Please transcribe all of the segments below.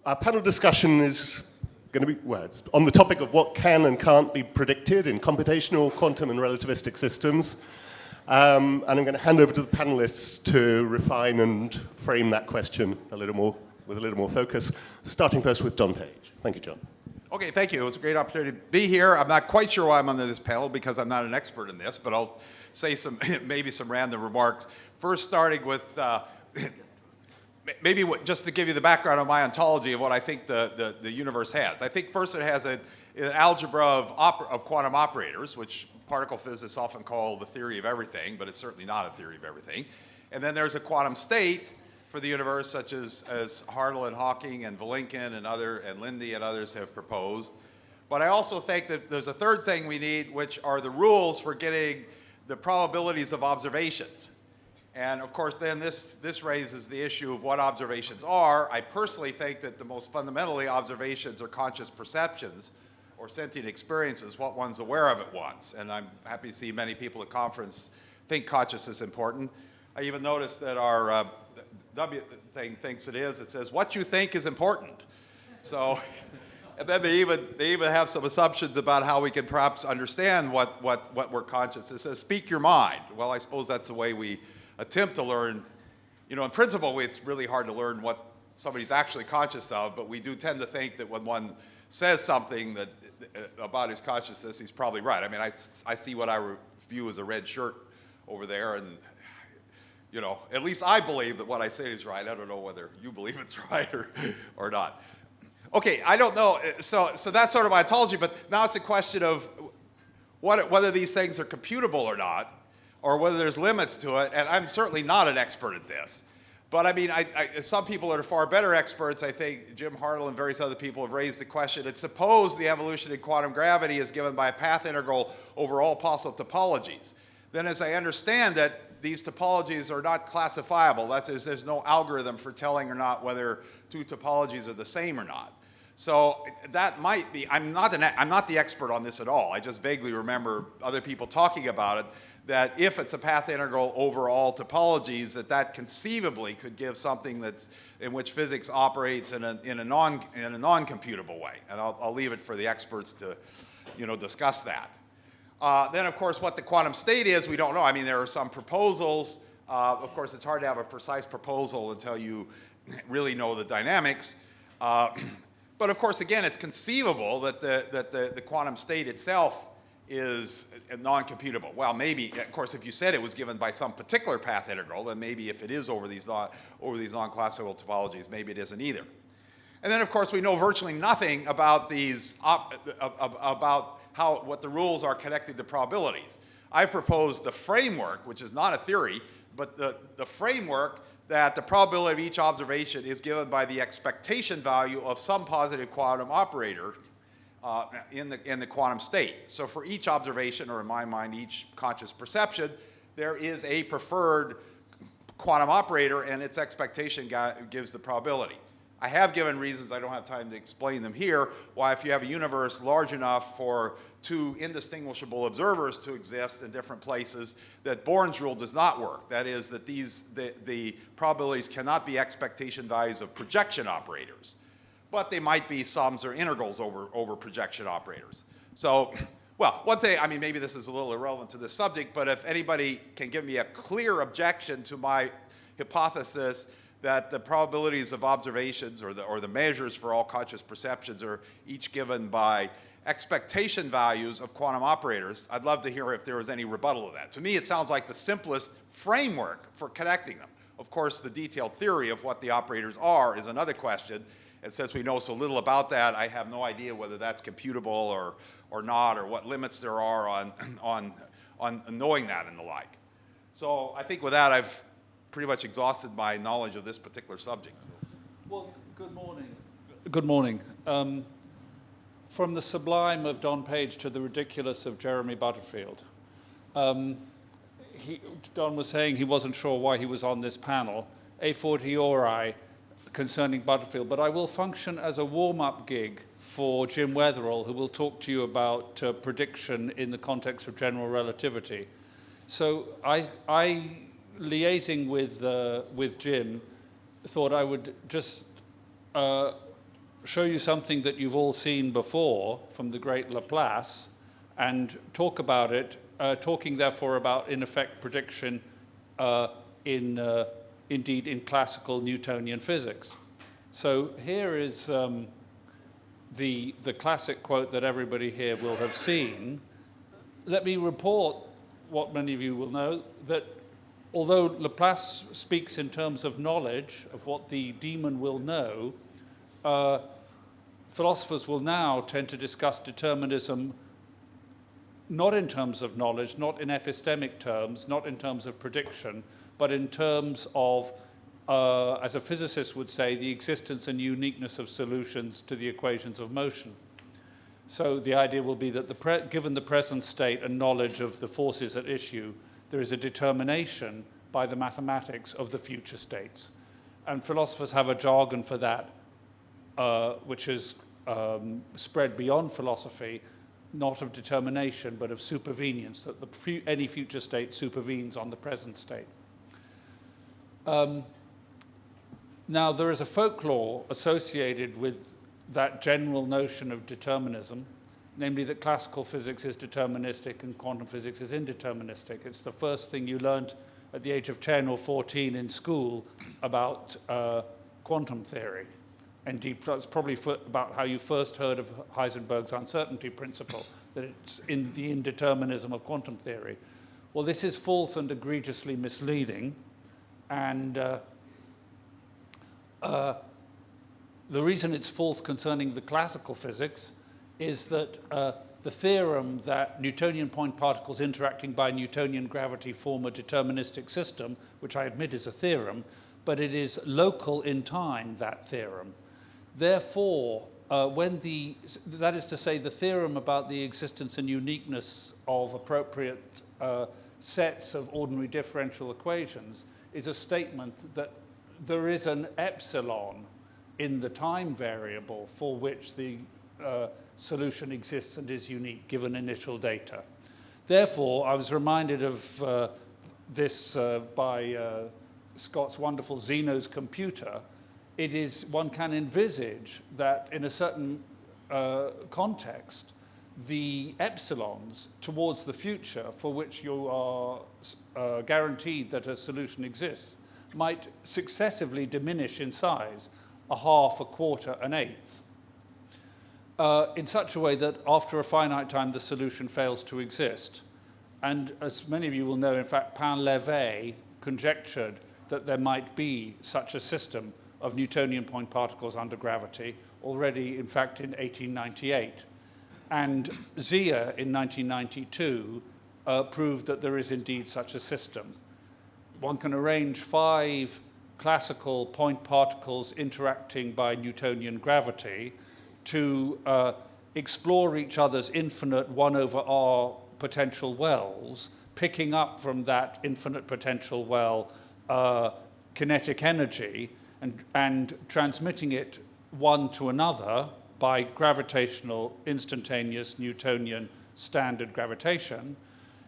Our panel discussion is going to be, well, it's on the topic of what can and can't be predicted in computational, quantum, and relativistic systems. And I'm going to hand over to the panelists to refine and frame that question a little more, with a little more focus, starting first with John Page. Thank you, John. Okay, thank you. It's a great opportunity to be here. I'm not quite sure why I'm on this panel because I'm not an expert in this, but I'll say some maybe some random remarks. First, starting with just to give you the background on my ontology of what I think the universe has. I think first it has an algebra of quantum operators, which particle physicists often call the theory of everything, but it's certainly not a theory of everything. And then there's a quantum state for the universe, such as Hartle and Hawking and Vilenkin and Lindy and others have proposed. But I also think that there's a third thing we need, which are the rules for getting the probabilities of observations. And of course, then this raises the issue of what observations are. I personally think that the most fundamentally observations are conscious perceptions or sentient experiences, what one's aware of at once. And I'm happy to see many people at conference think consciousness is important. I even noticed that our W thing thinks it is. It says, what you think is important. So, and then they even have some assumptions about how we can perhaps understand what we're conscious. It says, speak your mind. Well, I suppose that's the way we attempt to learn. You know, in principle, it's really hard to learn what somebody's actually conscious of, but we do tend to think that when one says something that about his consciousness, he's probably right. I mean, I see what I view as a red shirt over there, and you know, at least I believe that what I say is right. I don't know whether you believe it's right or not. Okay, I don't know. So that's sort of my ontology, but now it's a question of whether these things are computable or not, or whether there's limits to it, and I'm certainly not an expert at this. But I mean, some people that are far better experts, I think Jim Hartle and various other people have raised the question that suppose the evolution in quantum gravity is given by a path integral over all possible topologies. Then as I understand that, these topologies are not classifiable. That is, there's no algorithm for telling or not whether two topologies are the same or not. So that might be, I'm not the expert on this at all. I just vaguely remember other people talking about it, that if it's a path integral over all topologies, that conceivably could give something that's in which physics operates in a non-computable way. And I'll leave it for the experts to, you know, discuss that. Then, of course, what the quantum state is, we don't know. I mean, there are some proposals. Of course, it's hard to have a precise proposal until you really know the dynamics. But of course, again, it's conceivable that the quantum state itself is non-computable. Well, maybe, of course, if you said it was given by some particular path integral, then maybe if it is over these non-classical topologies, maybe it isn't either. And then, of course, we know virtually nothing about these, what the rules are connected to probabilities. I proposed the framework, which is not a theory, but the framework that the probability of each observation is given by the expectation value of some positive quantum operator in the quantum state. So for each observation, or in my mind, each conscious perception, there is a preferred quantum operator, and its expectation gives the probability. I have given reasons, I don't have time to explain them here, why if you have a universe large enough for two indistinguishable observers to exist in different places, that Born's rule does not work. That is, that the probabilities cannot be expectation values of projection operators, but they might be sums or integrals over projection operators. So, well, one thing, I mean, maybe this is a little irrelevant to this subject, but if anybody can give me a clear objection to my hypothesis that the probabilities of observations or the measures for all conscious perceptions are each given by expectation values of quantum operators, I'd love to hear if there was any rebuttal of that. To me, it sounds like the simplest framework for connecting them. Of course, the detailed theory of what the operators are is another question, and since we know so little about that, I have no idea whether that's computable or not, or what limits there are on knowing that and the like. So I think with that, I've pretty much exhausted my knowledge of this particular subject. Well, good morning. Good morning. From the sublime of Don Page to the ridiculous of Jeremy Butterfield. Don was saying he wasn't sure why he was on this panel, a fortiori concerning Butterfield, but I will function as a warm-up gig for Jim Weatherall, who will talk to you about prediction in the context of general relativity. So I liaising with Jim, thought I would just show you something that you've all seen before from the great Laplace and talk about it, talking therefore about, in effect, prediction indeed in classical Newtonian physics. So here is the classic quote that everybody here will have seen. Let me report what many of you will know, that although Laplace speaks in terms of knowledge, of what the demon will know, philosophers will now tend to discuss determinism not in terms of knowledge, not in epistemic terms, not in terms of prediction, but in terms of, as a physicist would say, the existence and uniqueness of solutions to the equations of motion. So the idea will be that given the present state and knowledge of the forces at issue, there is a determination by the mathematics of the future states. And philosophers have a jargon for that, which is spread beyond philosophy, not of determination, but of supervenience, that any future state supervenes on the present state. Now, there is a folklore associated with that general notion of determinism, namely that classical physics is deterministic and quantum physics is indeterministic. It's the first thing you learned at the age of 10 or 14 in school about quantum theory. Indeed, that's probably about how you first heard of Heisenberg's uncertainty principle, that it's in the indeterminism of quantum theory. Well, this is false and egregiously misleading, and the reason it's false concerning the classical physics is that the theorem that Newtonian point particles interacting by Newtonian gravity form a deterministic system, which I admit is a theorem, but it is local in time, that theorem. Therefore, that is to say, the theorem about the existence and uniqueness of appropriate sets of ordinary differential equations is a statement that there is an epsilon in the time variable for which the solution exists and is unique given initial data. Therefore, I was reminded of this by Scott's wonderful Zeno's computer. One can envisage that in a certain context, the epsilons towards the future for which you are guaranteed that a solution exists might successively diminish in size, a half, a quarter, an eighth, in such a way that after a finite time the solution fails to exist. And as many of you will know, in fact, Pain-Levé conjectured that there might be such a system of Newtonian point particles under gravity already, in fact, in 1898. And Zia, in 1992, proved that there is indeed such a system. One can arrange 5 classical point particles interacting by Newtonian gravity to explore each other's infinite 1 over r potential wells, picking up from that infinite potential well kinetic energy and transmitting it one to another by gravitational instantaneous Newtonian standard gravitation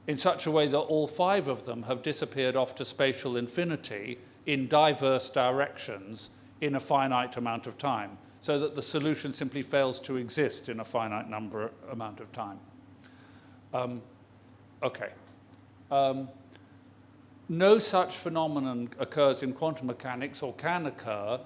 in such a way that all 5 of them have disappeared off to spatial infinity in diverse directions in a finite amount of time, so that the solution simply fails to exist in a finite amount of time. No such phenomenon occurs in quantum mechanics, or can occur.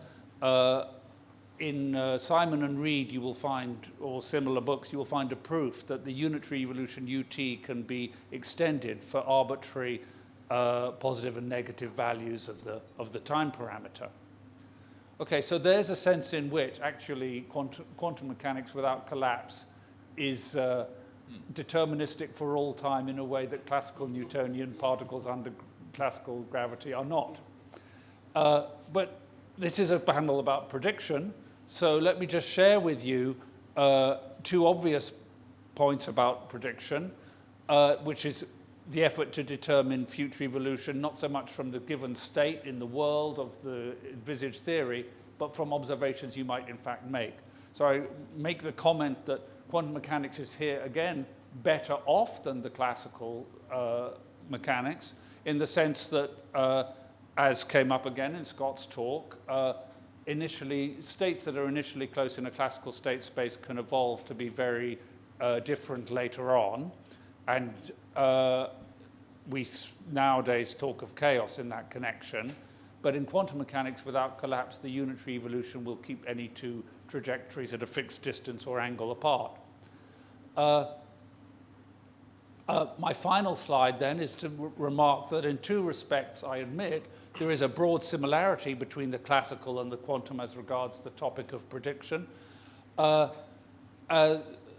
In Simon and Reed, you will find, or similar books, you will find a proof that the unitary evolution UT can be extended for arbitrary positive and negative values of the time parameter. Okay, so there's a sense in which actually quantum mechanics without collapse is deterministic for all time in a way that classical Newtonian particles under classical gravity are not. But this is a panel about prediction, so let me just share with you 2 obvious points about prediction, which is the effort to determine future evolution, not so much from the given state in the world of the envisaged theory, but from observations you might in fact make. So I make the comment that quantum mechanics is here, again, better off than the classical mechanics, in the sense that, as came up again in Scott's talk, states that are initially close in a classical state space can evolve to be very different later on. And we nowadays talk of chaos in that connection. But in quantum mechanics, without collapse, the unitary evolution will keep any two trajectories at a fixed distance or angle apart. My final slide then is to remark that in two respects, I admit, there is a broad similarity between the classical and the quantum as regards the topic of prediction.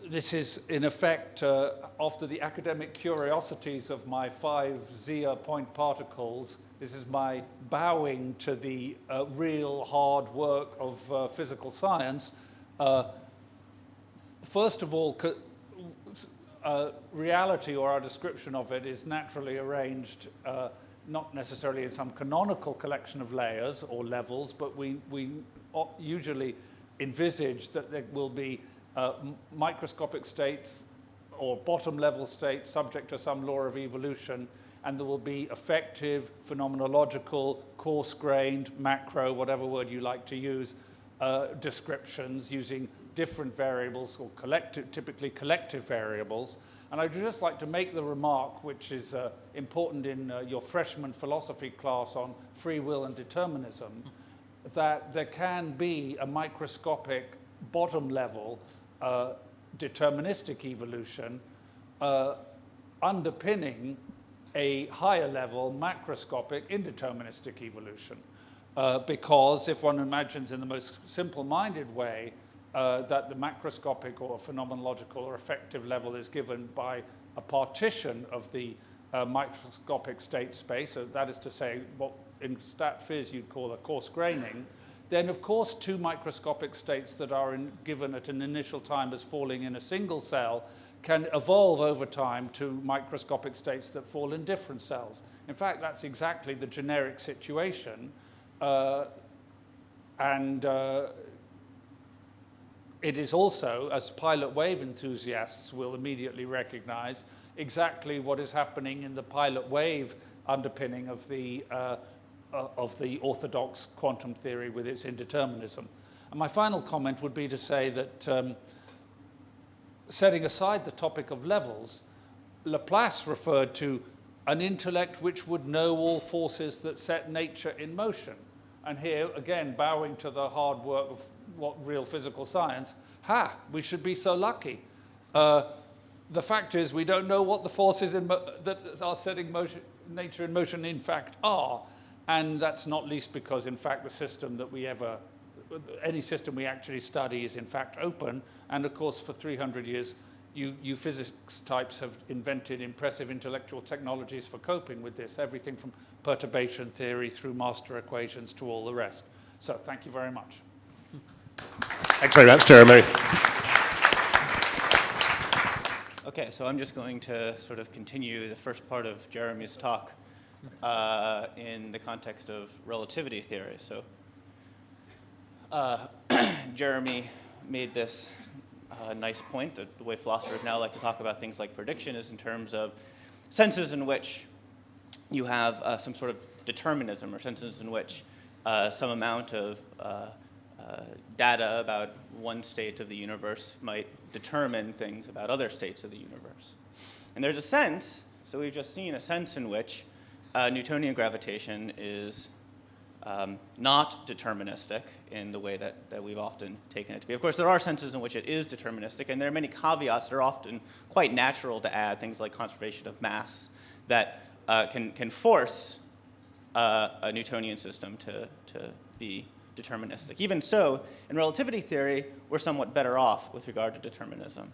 This is, in effect, after the academic curiosities of my 5 Zia point particles, this is my bowing to the real hard work of physical science. First of all, reality, or our description of it, is naturally arranged not necessarily in some canonical collection of layers or levels, but we usually envisage that there will be microscopic states or bottom level states subject to some law of evolution, and there will be effective, phenomenological, coarse-grained, macro, whatever word you like to use, descriptions using different variables or typically collective variables. And I'd just like to make the remark, which is important in your freshman philosophy class on free will and determinism, that there can be a microscopic bottom level deterministic evolution underpinning a higher level macroscopic indeterministic evolution. Because if one imagines in the most simple-minded way that the macroscopic or phenomenological or effective level is given by a partition of the microscopic state space, so that is to say what in stat phys you'd call a coarse graining, then of course two microscopic states that are given at an initial time as falling in a single cell can evolve over time to microscopic states that fall in different cells. In fact, that's exactly the generic situation. It is also, as pilot wave enthusiasts will immediately recognize, exactly what is happening in the pilot wave underpinning of the orthodox quantum theory with its indeterminism. And my final comment would be to say that setting aside the topic of levels, Laplace referred to an intellect which would know all forces that set nature in motion. And here, again, bowing to the hard work of what real physical science, we should be so lucky. The fact is we don't know what the forces that are setting nature in motion in fact are. And that's not least because, in fact, the system that any system we actually study is in fact open. And of course, for 300 years, you physics types have invented impressive intellectual technologies for coping with this, everything from perturbation theory through master equations to all the rest. So thank you very much. Thanks very much, Jeremy. Okay, so I'm just going to sort of continue the first part of Jeremy's talk in the context of relativity theory. So Jeremy made this nice point that the way philosophers now like to talk about things like prediction is in terms of senses in which you have some sort of determinism, or senses in which some amount of data about one state of the universe might determine things about other states of the universe. And there's a sense, so we've just seen a sense in which Newtonian gravitation is not deterministic in the way that we've often taken it to be. Of course, there are senses in which it is deterministic, and there are many caveats that are often quite natural to add, things like conservation of mass, that can force a Newtonian system to be deterministic. Even so, in relativity theory, we're somewhat better off with regard to determinism.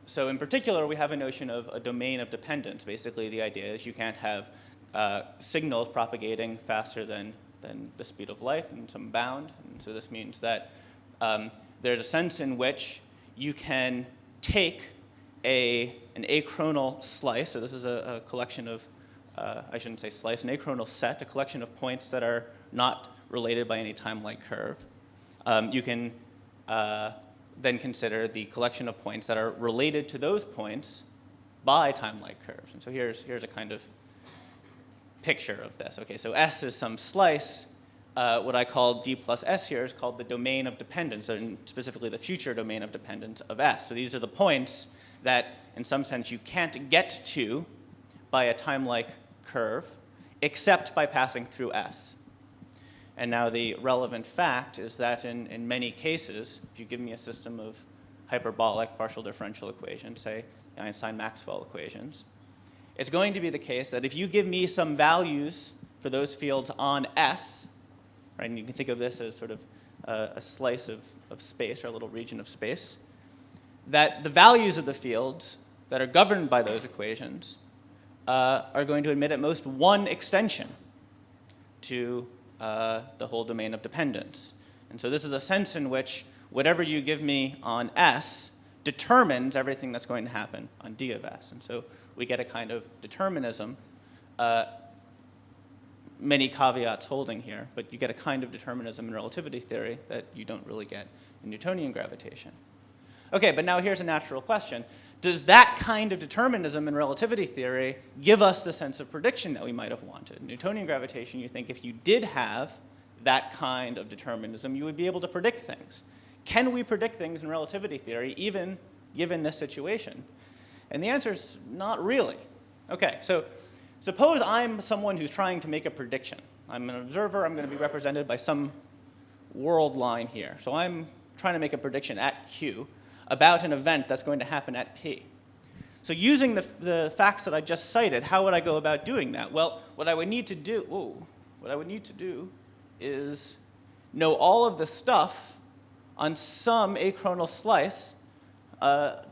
So in particular, we have a notion of a domain of dependence. Basically, the idea is you can't have signals propagating faster than the speed of light in some bound. And so this means that there's a sense in which you can take an achronal slice. So this is a collection of, I shouldn't say slice, an achronal set, a collection of points that are not related by any time-like curve. You can then consider the collection of points that are related to those points by time-like curves. And so here's a kind of picture of this. Okay, so S is some slice what I call D plus S here is called the domain of dependence, and specifically the future domain of dependence of S. So these are the points that, in some sense, you can't get to by a time-like curve, except by passing through S. And now the relevant fact is that in many cases, if you give me a system of hyperbolic partial differential equations, say Einstein-Maxwell equations, it's going to be the case that if you give me some values for those fields on S, right, and you can think of this as sort of a slice of space, or a little region of space, that the values of the fields that are governed by those equations are going to admit at most one extension to the whole domain of dependence. And so this is a sense in which whatever you give me on S determines everything that's going to happen on D of S. And so we get a kind of determinism, many caveats holding here, but you get a kind of determinism in relativity theory that you don't really get in Newtonian gravitation. Okay, but now here's a natural question. Does that kind of determinism in relativity theory give us the sense of prediction that we might have wanted? In Newtonian gravitation, you think if you did have that kind of determinism, you would be able to predict things. Can we predict things in relativity theory, even given this situation? And the answer is not really. Okay, so suppose I'm someone who's trying to make a prediction. I'm an observer. I'm going to be represented by some world line here. So I'm trying to make a prediction at Q about an event that's going to happen at P. So using the facts that I just cited, how would I go about doing that? Well, what I would need to do is know all of the stuff on some achronal slice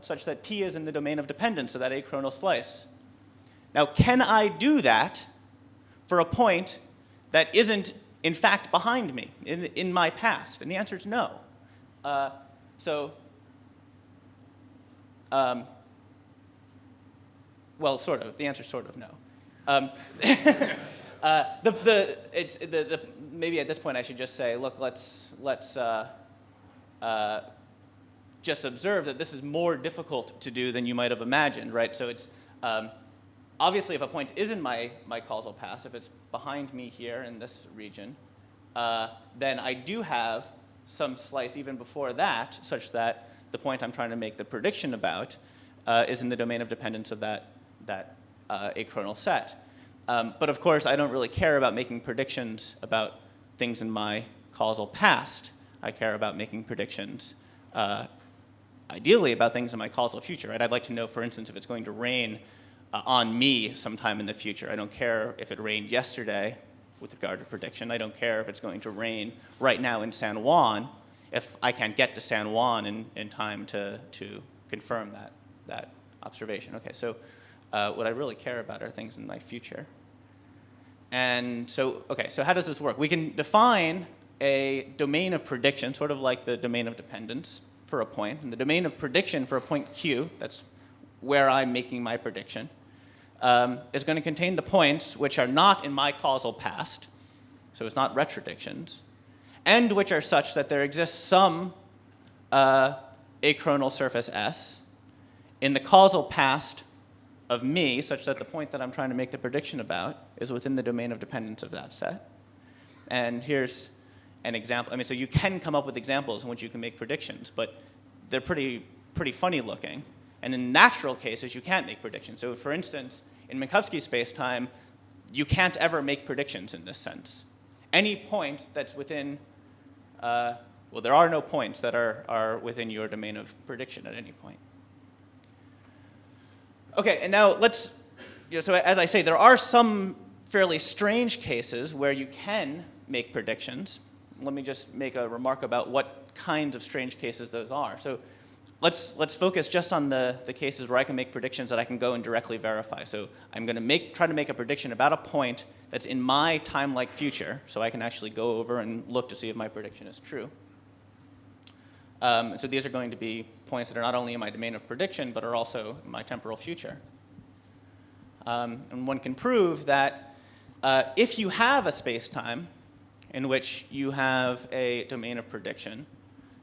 such that P is in the domain of dependence of that achronal slice. Now, can I do that for a point that isn't, in fact, behind me in my past? And the answer is no. Well, sort of. The answer is sort of no. Maybe at this point I should just say, look, let's just observe that this is more difficult to do than you might have imagined, right? So it's obviously if a point is in my causal path, if it's behind me here in this region, then I do have some slice even before that, such that the point I'm trying to make the prediction about is in the domain of dependence of that achronal set. But of course, I don't really care about making predictions about things in my causal past. I care about making predictions, ideally, about things in my causal future. Right? I'd like to know, for instance, if it's going to rain on me sometime in the future. I don't care if it rained yesterday with regard to prediction. I don't care if it's going to rain right now in San Juan if I can't get to San Juan in time to confirm that observation. Okay, so what I really care about are things in my future. And so, okay, so how does this work? We can define a domain of prediction, sort of like the domain of dependence for a point. And the domain of prediction for a point Q, that's where I'm making my prediction, is going to contain the points which are not in my causal past, so it's not retrodictions, and which are such that there exists some achronal surface S in the causal past of me, such that the point that I'm trying to make the prediction about is within the domain of dependence of that set. And here's an example. I mean, so you can come up with examples in which you can make predictions, but they're pretty funny looking. And in natural cases, you can't make predictions. So for instance, in Minkowski spacetime, you can't ever make predictions in this sense. Any point that's within, well, there are no points that are within your domain of prediction at any point. Okay, and now let's, so as I say, there are some fairly strange cases where you can make predictions. Let me just make a remark about what kinds of strange cases those are. So let's focus just on the cases where I can make predictions that I can go and directly verify. So I'm going to try to make a prediction about a point that's in my time-like future, so I can actually go over and look to see if my prediction is true. So these are going to be points that are not only in my domain of prediction, but are also in my temporal future. And one can prove that if you have a space-time in which you have a domain of prediction,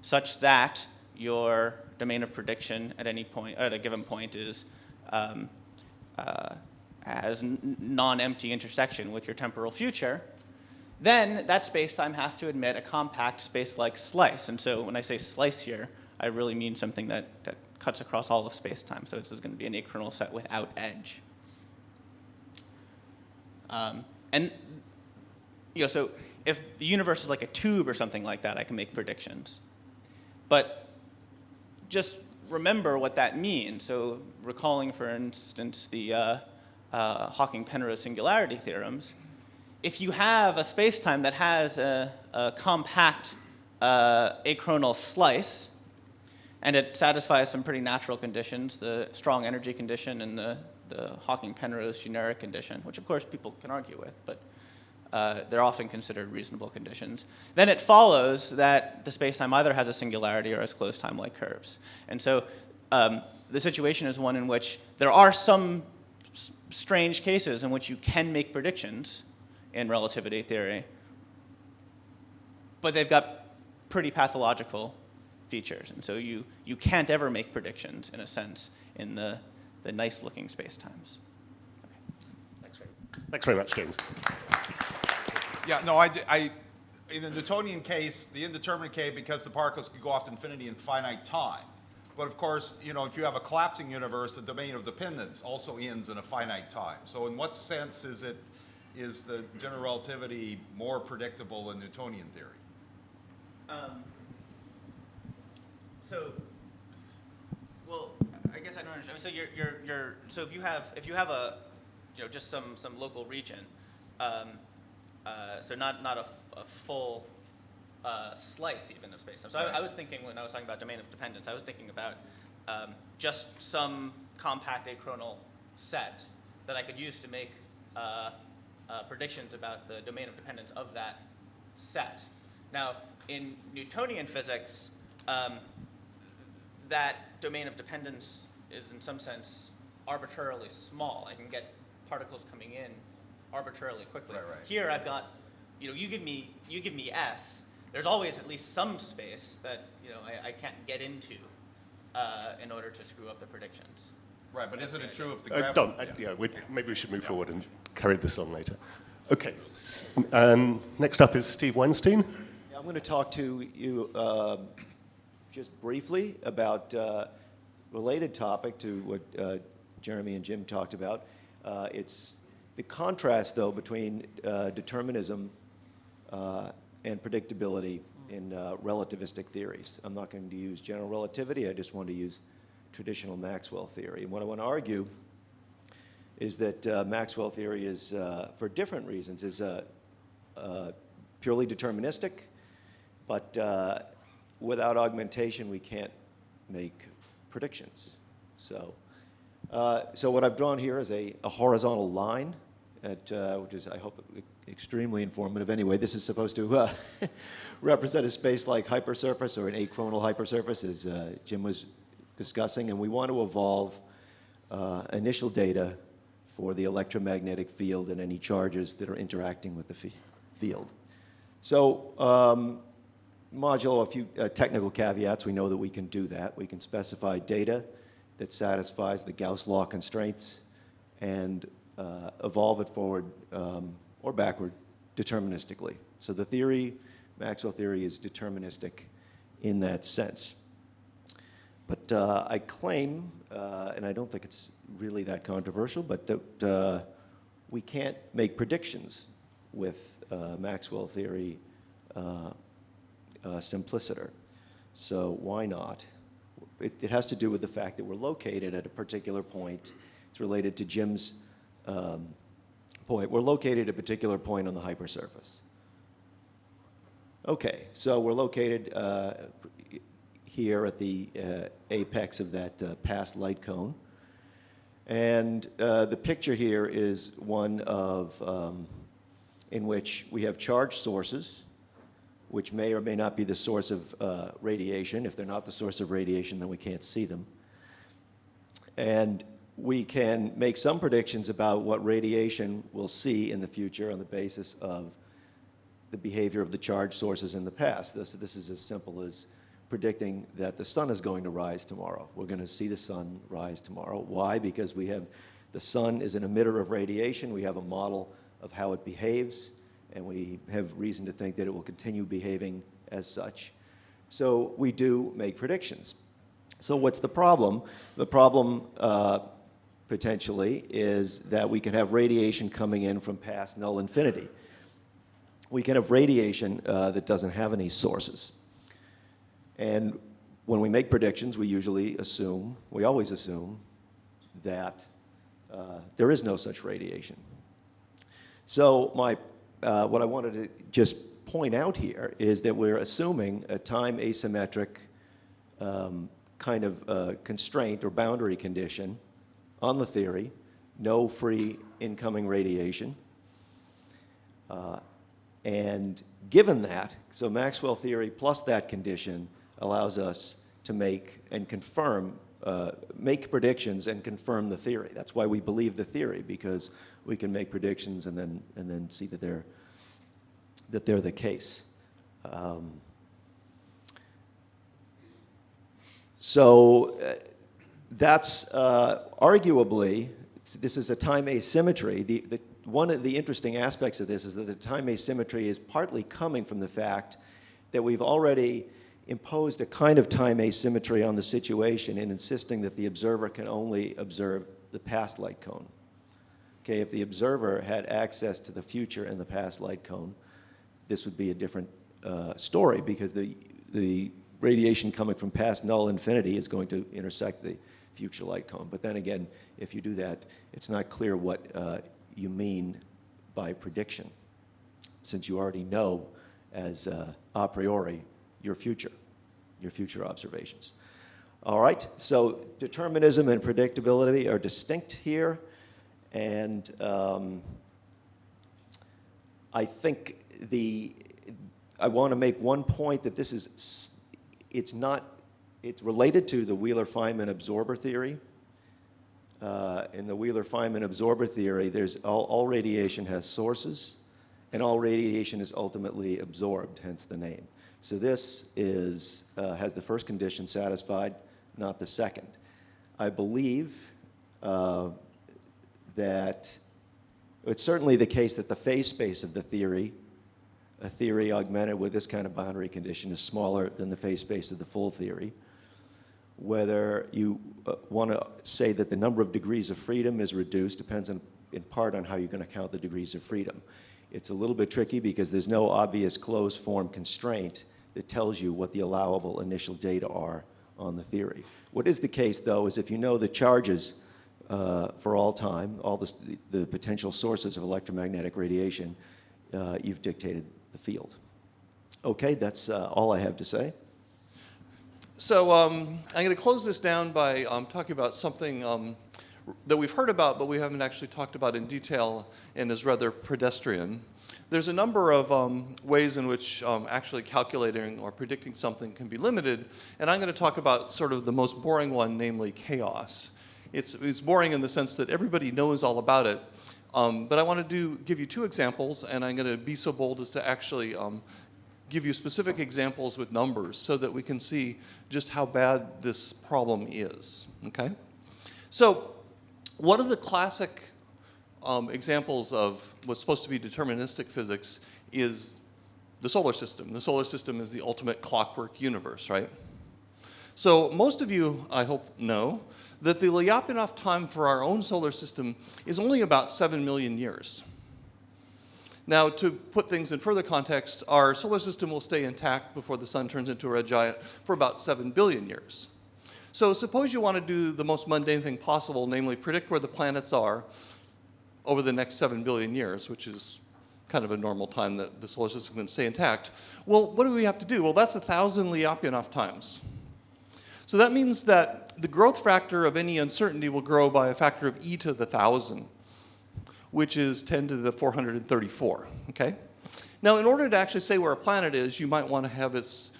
such that your domain of prediction at any point, at a given point, is has non-empty intersection with your temporal future, then that spacetime has to admit a compact space-like slice. And so when I say slice here, I really mean something that cuts across all of spacetime. So this is going to be an achronal set without edge. And so if the universe is like a tube or something like that, I can make predictions. But just remember what that means. So recalling, for instance, the Hawking-Penrose singularity theorems, if you have a spacetime that has a compact achronal slice, and it satisfies some pretty natural conditions, the strong energy condition and the Hawking-Penrose generic condition, which of course people can argue with, but they're often considered reasonable conditions, then it follows that the spacetime either has a singularity or has closed time-like curves. And so the situation is one in which there are some strange cases in which you can make predictions in relativity theory, but they've got pretty pathological features. And so you can't ever make predictions, in a sense, in the nice-looking spacetimes. Okay. Thanks very much, James. Yeah, no, in the Newtonian case, the indeterminate case, because the particles could go off to infinity in finite time. But of course, if you have a collapsing universe, the domain of dependence also ends in a finite time. So in what sense is the general relativity more predictable than Newtonian theory? Well, I guess I don't understand. So so if you have a, just some local region, so not a full slice even of space. So I was thinking, when I was talking about domain of dependence, I was thinking about just some compact achronal set that I could use to make predictions about the domain of dependence of that set. Now, in Newtonian physics, that domain of dependence is in some sense arbitrarily small. I can get particles coming in arbitrarily quickly. Right. Here I've got, you give me S, there's always at least some space that I can't get into in order to screw up the predictions. Right, but isn't it true if the gravity... Don, maybe we should move forward and carry this on later. Okay, next up is Steve Weinstein. I'm going to talk to you just briefly about a related topic to what Jeremy and Jim talked about. It's the contrast, though, between determinism and predictability in relativistic theories. I'm not going to use general relativity. I just want to use traditional Maxwell theory. And what I want to argue is that Maxwell theory is, for different reasons, is purely deterministic, but without augmentation, we can't make predictions. So what I've drawn here is a horizontal line, which is, I hope, extremely informative. Anyway, this is supposed to represent a space-like hypersurface or an achronal hypersurface, as Jim was discussing, and we want to evolve initial data for the electromagnetic field and any charges that are interacting with the field. So, modulo a few technical caveats, we know that we can do that. We can specify data that satisfies the Gauss law constraints and evolve it forward or backward deterministically. So the theory, Maxwell theory, is deterministic in that sense. But I claim, and I don't think it's really that controversial, but that we can't make predictions with Maxwell theory simpliciter. So why not? It has to do with the fact that we're located at a particular point. It's related to Jim's point. We're located at a particular point on the hypersurface. Okay, so we're located here at the apex of that past light cone. And the picture here is one of in which we have charged sources, which may or may not be the source of radiation. If they're not the source of radiation, then we can't see them. And we can make some predictions about what radiation we'll see in the future on the basis of the behavior of the charged sources in the past. This is as simple as predicting that the sun is going to rise tomorrow. We're going to see the sun rise tomorrow. Why? Because the sun is an emitter of radiation. We have a model of how it behaves, and we have reason to think that it will continue behaving as such. So we do make predictions. So what's the problem? The problem potentially is that we can have radiation coming in from past null infinity. We can have radiation that doesn't have any sources. And when we make predictions, we usually assume, we always assume, that there is no such radiation. So what I wanted to just point out here is that we're assuming a time asymmetric kind of constraint or boundary condition on the theory, no free incoming radiation. And given that, so Maxwell theory plus that condition allows us to make and confirm, make predictions and confirm the theory. That's why we believe the theory, because we can make predictions and then see that they're the case. That's arguably, this is a time asymmetry. One of the interesting aspects of this is that the time asymmetry is partly coming from the fact that we've already imposed a kind of time asymmetry on the situation in insisting that the observer can only observe the past light cone. Okay, if the observer had access to the future and the past light cone, this would be a different story, because the radiation coming from past null infinity is going to intersect the future light cone. But then again, if you do that, it's not clear what you mean by prediction, since you already know as a priori your future observations. All right, so determinism and predictability are distinct here, and I think I want to make one point that this is, it's related to the Wheeler-Feynman absorber theory. In the Wheeler-Feynman absorber theory, there's all radiation has sources, and all radiation is ultimately absorbed, hence the name. So this has the first condition satisfied, not the second. I believe that it's certainly the case that the phase space of the theory, a theory augmented with this kind of boundary condition, is smaller than the phase space of the full theory. Whether you want to say that the number of degrees of freedom is reduced depends in part on how you're going to count the degrees of freedom. It's a little bit tricky because there's no obvious closed form constraint that tells you what the allowable initial data are on the theory. What is the case, though, is if you know the charges for all time, all the potential sources of electromagnetic radiation, you've dictated the field. Okay, that's all I have to say. So I'm going to close this down by talking about something that we've heard about, but we haven't actually talked about in detail and is rather pedestrian. There's a number of ways in which actually calculating or predicting something can be limited, and I'm going to talk about sort of the most boring one, namely chaos. It's boring in the sense that everybody knows all about it, but I want to give you two examples, and I'm going to be so bold as to actually give you specific examples with numbers so that we can see just how bad this problem is, okay? So one of the classic examples of what's supposed to be deterministic physics is the solar system. The solar system is the ultimate clockwork universe, right? So most of you, I hope, know that the Lyapunov time for our own solar system is only about 7 million years. Now, to put things in further context, our solar system will stay intact before the sun turns into a red giant for about 7 billion years. So suppose you want to do the most mundane thing possible, namely predict where the planets are over the next 7 billion years, which is kind of a normal time that the solar system can stay intact. Well, what do we have to do? Well, that's 1,000 Lyapunov times. So that means that the growth factor of any uncertainty will grow by a factor of e to the 1,000, which is 10 to the 434, okay? Now, in order to actually say where a planet is, you might want to have its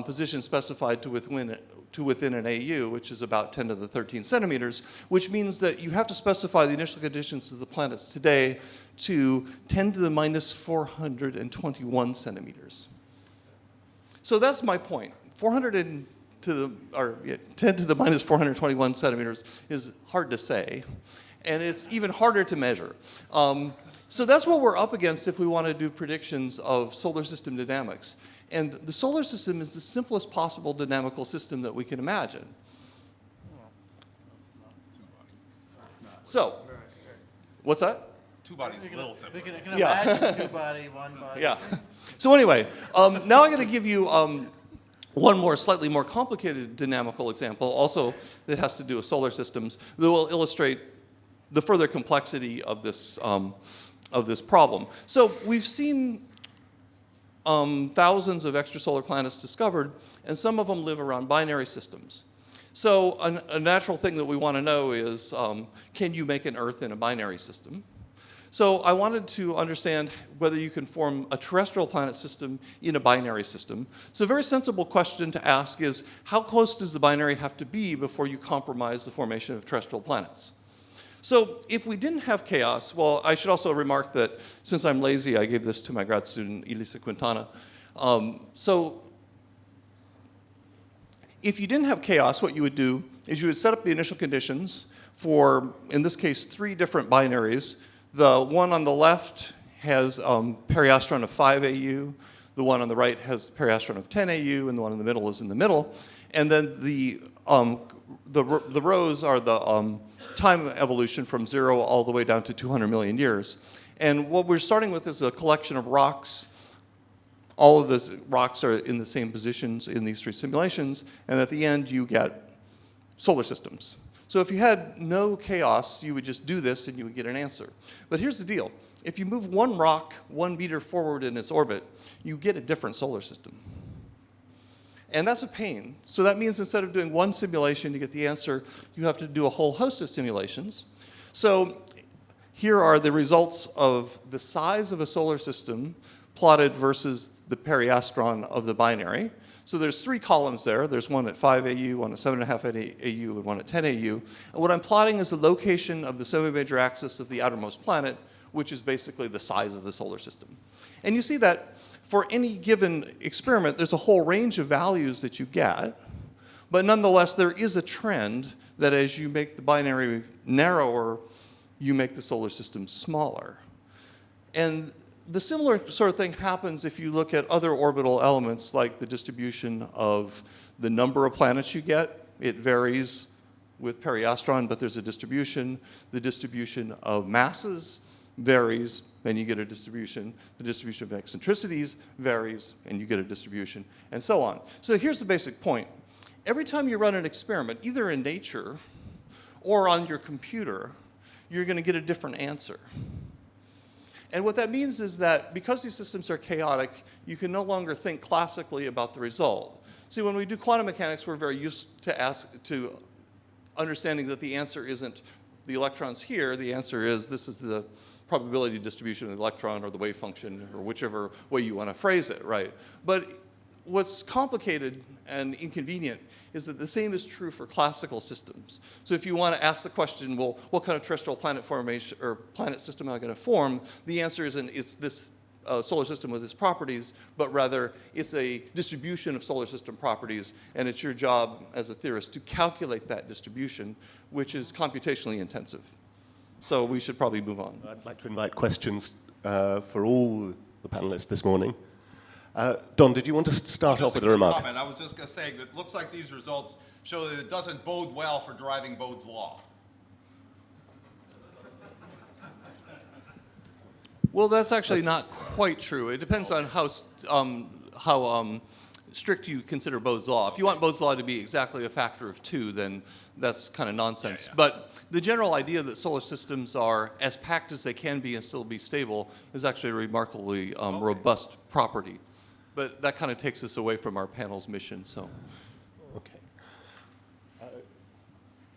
position specified to within an AU, which is about 10 to the 13 centimeters, which means that you have to specify the initial conditions of the planets today to 10 to the minus 421 centimeters. So that's my point. 10 to the minus 421 centimeters is hard to say, and it's even harder to measure. So that's what we're up against if we want to do predictions of solar system dynamics. And the solar system is the simplest possible dynamical system that we can imagine. So, what's that? Two bodies, a little simpler. We can Yeah. imagine two body, one body. Yeah. So anyway, now I'm going to give you one more slightly more complicated dynamical example, also that has to do with solar systems, that will illustrate the further complexity of this problem. So we've seen thousands of extrasolar planets discovered, and some of them live around binary systems. So a natural thing that we want to know is, can you make an Earth in a binary system? So I wanted to understand whether you can form a terrestrial planet system in a binary system. So a very sensible question to ask is, how close does the binary have to be before you compromise the formation of terrestrial planets? So if we didn't have chaos, well, I should also remark that since I'm lazy, I gave this to my grad student, Elisa Quintana. So if you didn't have chaos, what you would do is you would set up the initial conditions for, in this case, 3 different binaries. The one on the left has periastron of 5 AU, the one on the right has periastron of 10 AU, and the one in the middle is in the middle. And then the rows are the time evolution from 0 all the way down to 200 million years. And what we're starting with is a collection of rocks. All of the rocks are in the same positions in these 3 simulations, and at the end you get solar systems. So if you had no chaos, you would just do this and you would get an answer. But here's the deal. If you move one rock 1 meter forward in its orbit, you get a different solar system. And that's a pain. So that means instead of doing one simulation to get the answer, you have to do a whole host of simulations. So here are the results of the size of a solar system plotted versus the periastron of the binary. So there's 3 columns there. There's one at 5 AU, one at 7.5 AU, and one at 10 AU. And what I'm plotting is the location of the semi-major axis of the outermost planet, which is basically the size of the solar system. And you see that for any given experiment, there's a whole range of values that you get. But nonetheless, there is a trend that as you make the binary narrower, you make the solar system smaller. And the similar sort of thing happens if you look at other orbital elements like the distribution of the number of planets you get. It varies with periastron, but there's a distribution. The distribution of masses varies, and you get a distribution. The distribution of eccentricities varies, and you get a distribution, and so on. So here's the basic point. Every time you run an experiment, either in nature or on your computer, you're going to get a different answer. And what that means is that because these systems are chaotic, you can no longer think classically about the result. See, when we do quantum mechanics, we're very used to understanding that the answer isn't the electrons here. The answer is this is the probability distribution of the electron or the wave function or whichever way you want to phrase it, right? But what's complicated and inconvenient is that the same is true for classical systems. So if you want to ask the question, well, what kind of terrestrial planet formation or planet system am I going to form? The answer isn't it's this solar system with its properties, but rather it's a distribution of solar system properties, and it's your job as a theorist to calculate that distribution, which is computationally intensive. So we should probably move on. I'd like to invite questions for all the panelists this morning. Don, did you want to start off with a remark? Comment. I was just going to say that it looks like these results show that it doesn't bode well for deriving Bode's law. Well, that's actually not quite true. It depends on how strict you consider Bode's law. If you want Bode's law to be exactly a factor of 2, then that's kind of nonsense. Yeah. But the general idea that solar systems are as packed as they can be and still be stable is actually a remarkably robust property. But that kind of takes us away from our panel's mission. So, okay.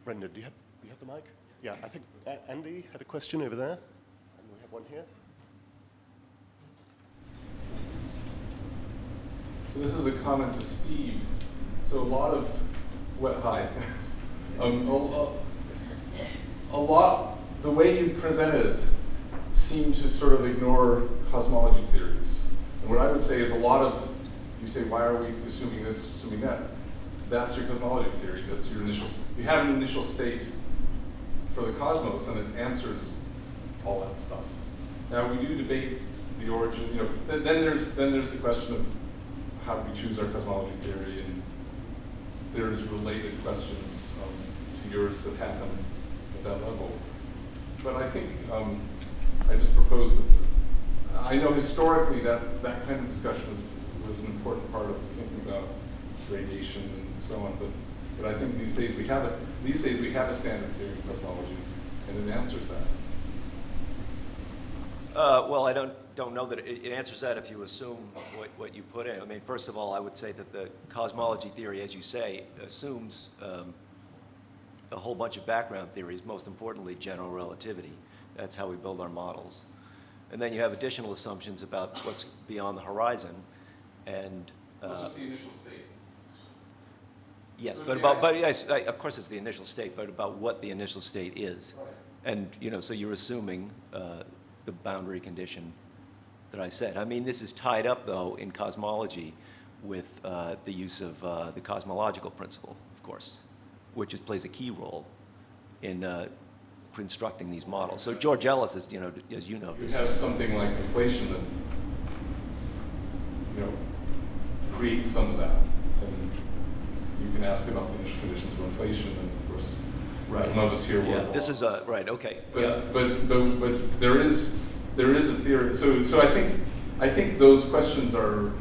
Brendan, do you have the mic? Yeah, I think Andy had a question over there, and we have one here. So this is a comment to Steve. So a lot of the way you presented seemed to sort of ignore cosmology theories. And what I would say is you say, why are we assuming this, assuming that? That's your cosmology theory. That's your you have an initial state for the cosmos, and it answers all that stuff. Now we do debate the origin. Then there's the question of how do we choose our cosmology theory, and there's related questions to yours that happen at that level. But I think I just propose that I know historically that kind of discussion was an important part of thinking about radiation and so on. But I think these days we have a standard theory of cosmology, and it answers that. Well, I don't know that it answers that if you assume what you put in. I mean, first of all, I would say that the cosmology theory, as you say, assumes a whole bunch of background theories, most importantly, general relativity. That's how we build our models. And then you have additional assumptions about what's beyond the horizon. And What's just the initial state? yes, So but yes, of course it's the initial state, but about what the initial state is. Right. And so you're assuming the boundary condition that I said. I mean, this is tied up, though, in cosmology with the use of the cosmological principle, of course, which plays a key role in constructing these models. So George Ellis is, as you know, You have something like inflation that creates some of that, and you can ask about the initial conditions for inflation, and of course, some of us here will. Yeah, this is right. Okay. But there is a theory. So I think those questions are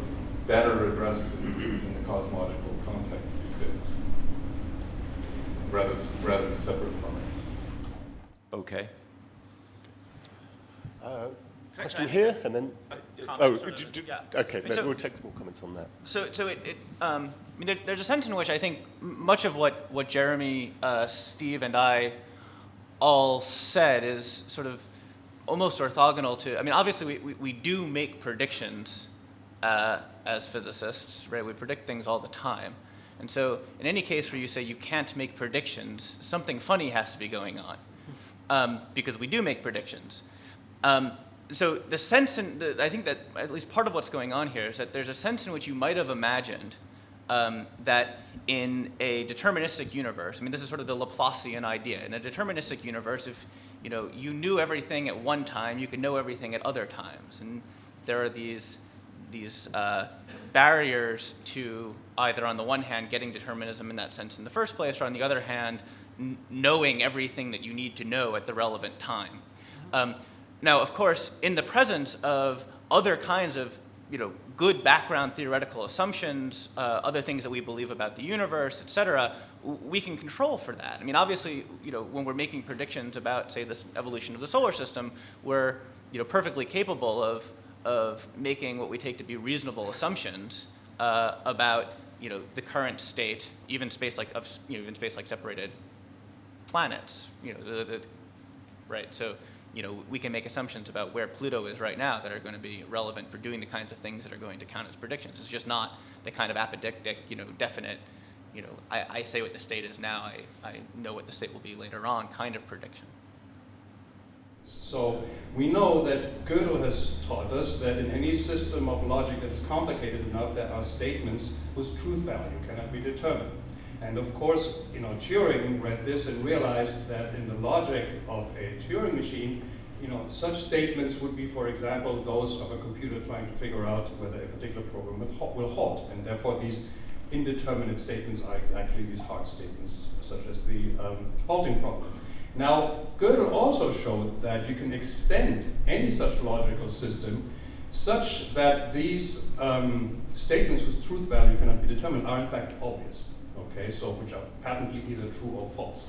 better addressed in the cosmological context these days, rather than separate from it. Okay. Question here, and then okay. So, We'll take some more comments on that. There's a sense in which I think much of what Jeremy, Steve, and I all said is sort of almost orthogonal to. I mean, obviously we do make predictions as physicists, right? We predict things all the time, and so in any case where you say you can't make predictions, something funny has to be going on, because we do make predictions. So the sense, I think that at least part of what's going on here is that there's a sense in which you might have imagined that in a deterministic universe, I mean, this is sort of the Laplacian idea. In a deterministic universe, if you knew everything at one time, you could know everything at other times, and there are these barriers to either, on the one hand, getting determinism in that sense in the first place, or on the other hand, knowing everything that you need to know at the relevant time. Now, of course, in the presence of other kinds of good background theoretical assumptions, other things that we believe about the universe, et cetera, we can control for that. I mean, obviously, when we're making predictions about, say, this evolution of the solar system, we're perfectly capable of making what we take to be reasonable assumptions about the current state, even space like separated planets. Right. So we can make assumptions about where Pluto is right now that are going to be relevant for doing the kinds of things that are going to count as predictions. It's just not the kind of apodictic, definite, I say what the state is now, I know what the state will be later on kind of prediction. So we know that Gödel has taught us that in any system of logic that is complicated enough, there are statements whose truth value cannot be determined. And of course, Turing read this and realized that in the logic of a Turing machine, such statements would be, for example, those of a computer trying to figure out whether a particular program will halt. And therefore, these indeterminate statements are exactly these hard statements, such as the halting problem. Now, Gödel also showed that you can extend any such logical system such that these statements whose truth value cannot be determined are in fact obvious. Okay, so which are patently either true or false,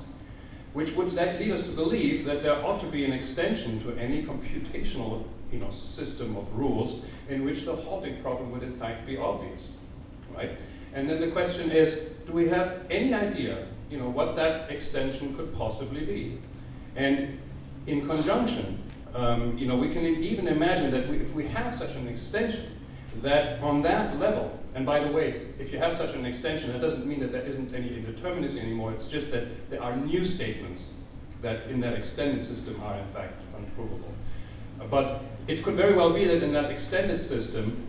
which would lead us to believe that there ought to be an extension to any computational system of rules in which the halting problem would in fact be obvious, right? And then the question is, do we have any idea what that extension could possibly be? And in conjunction, we can even imagine that if we have such an extension, that on that level, and by the way, if you have such an extension, that doesn't mean that there isn't any indeterminacy anymore. It's just that there are new statements that in that extended system are in fact unprovable. But it could very well be that in that extended system,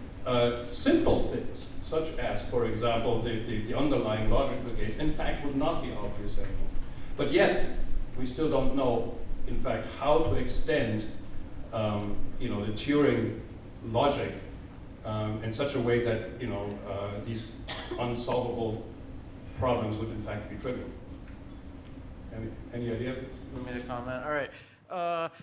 simple things, such as, for example, the underlying logical gates, in fact, would not be obvious anymore. But yet, we still don't know, in fact, how to extend the Turing logic in such a way that these unsolvable problems would in fact be trivial. Any idea? You want me to comment? All right.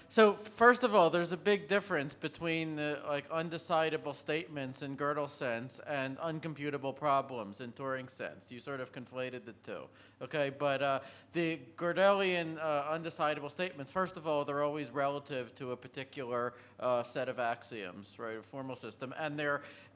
So first of all, there's a big difference between the undecidable statements in Gödel's sense and uncomputable problems in Turing's sense. You sort of conflated the two. Okay, but the Gödelian undecidable statements, first of all, they're always relative to a particular set of axioms, right, a formal system,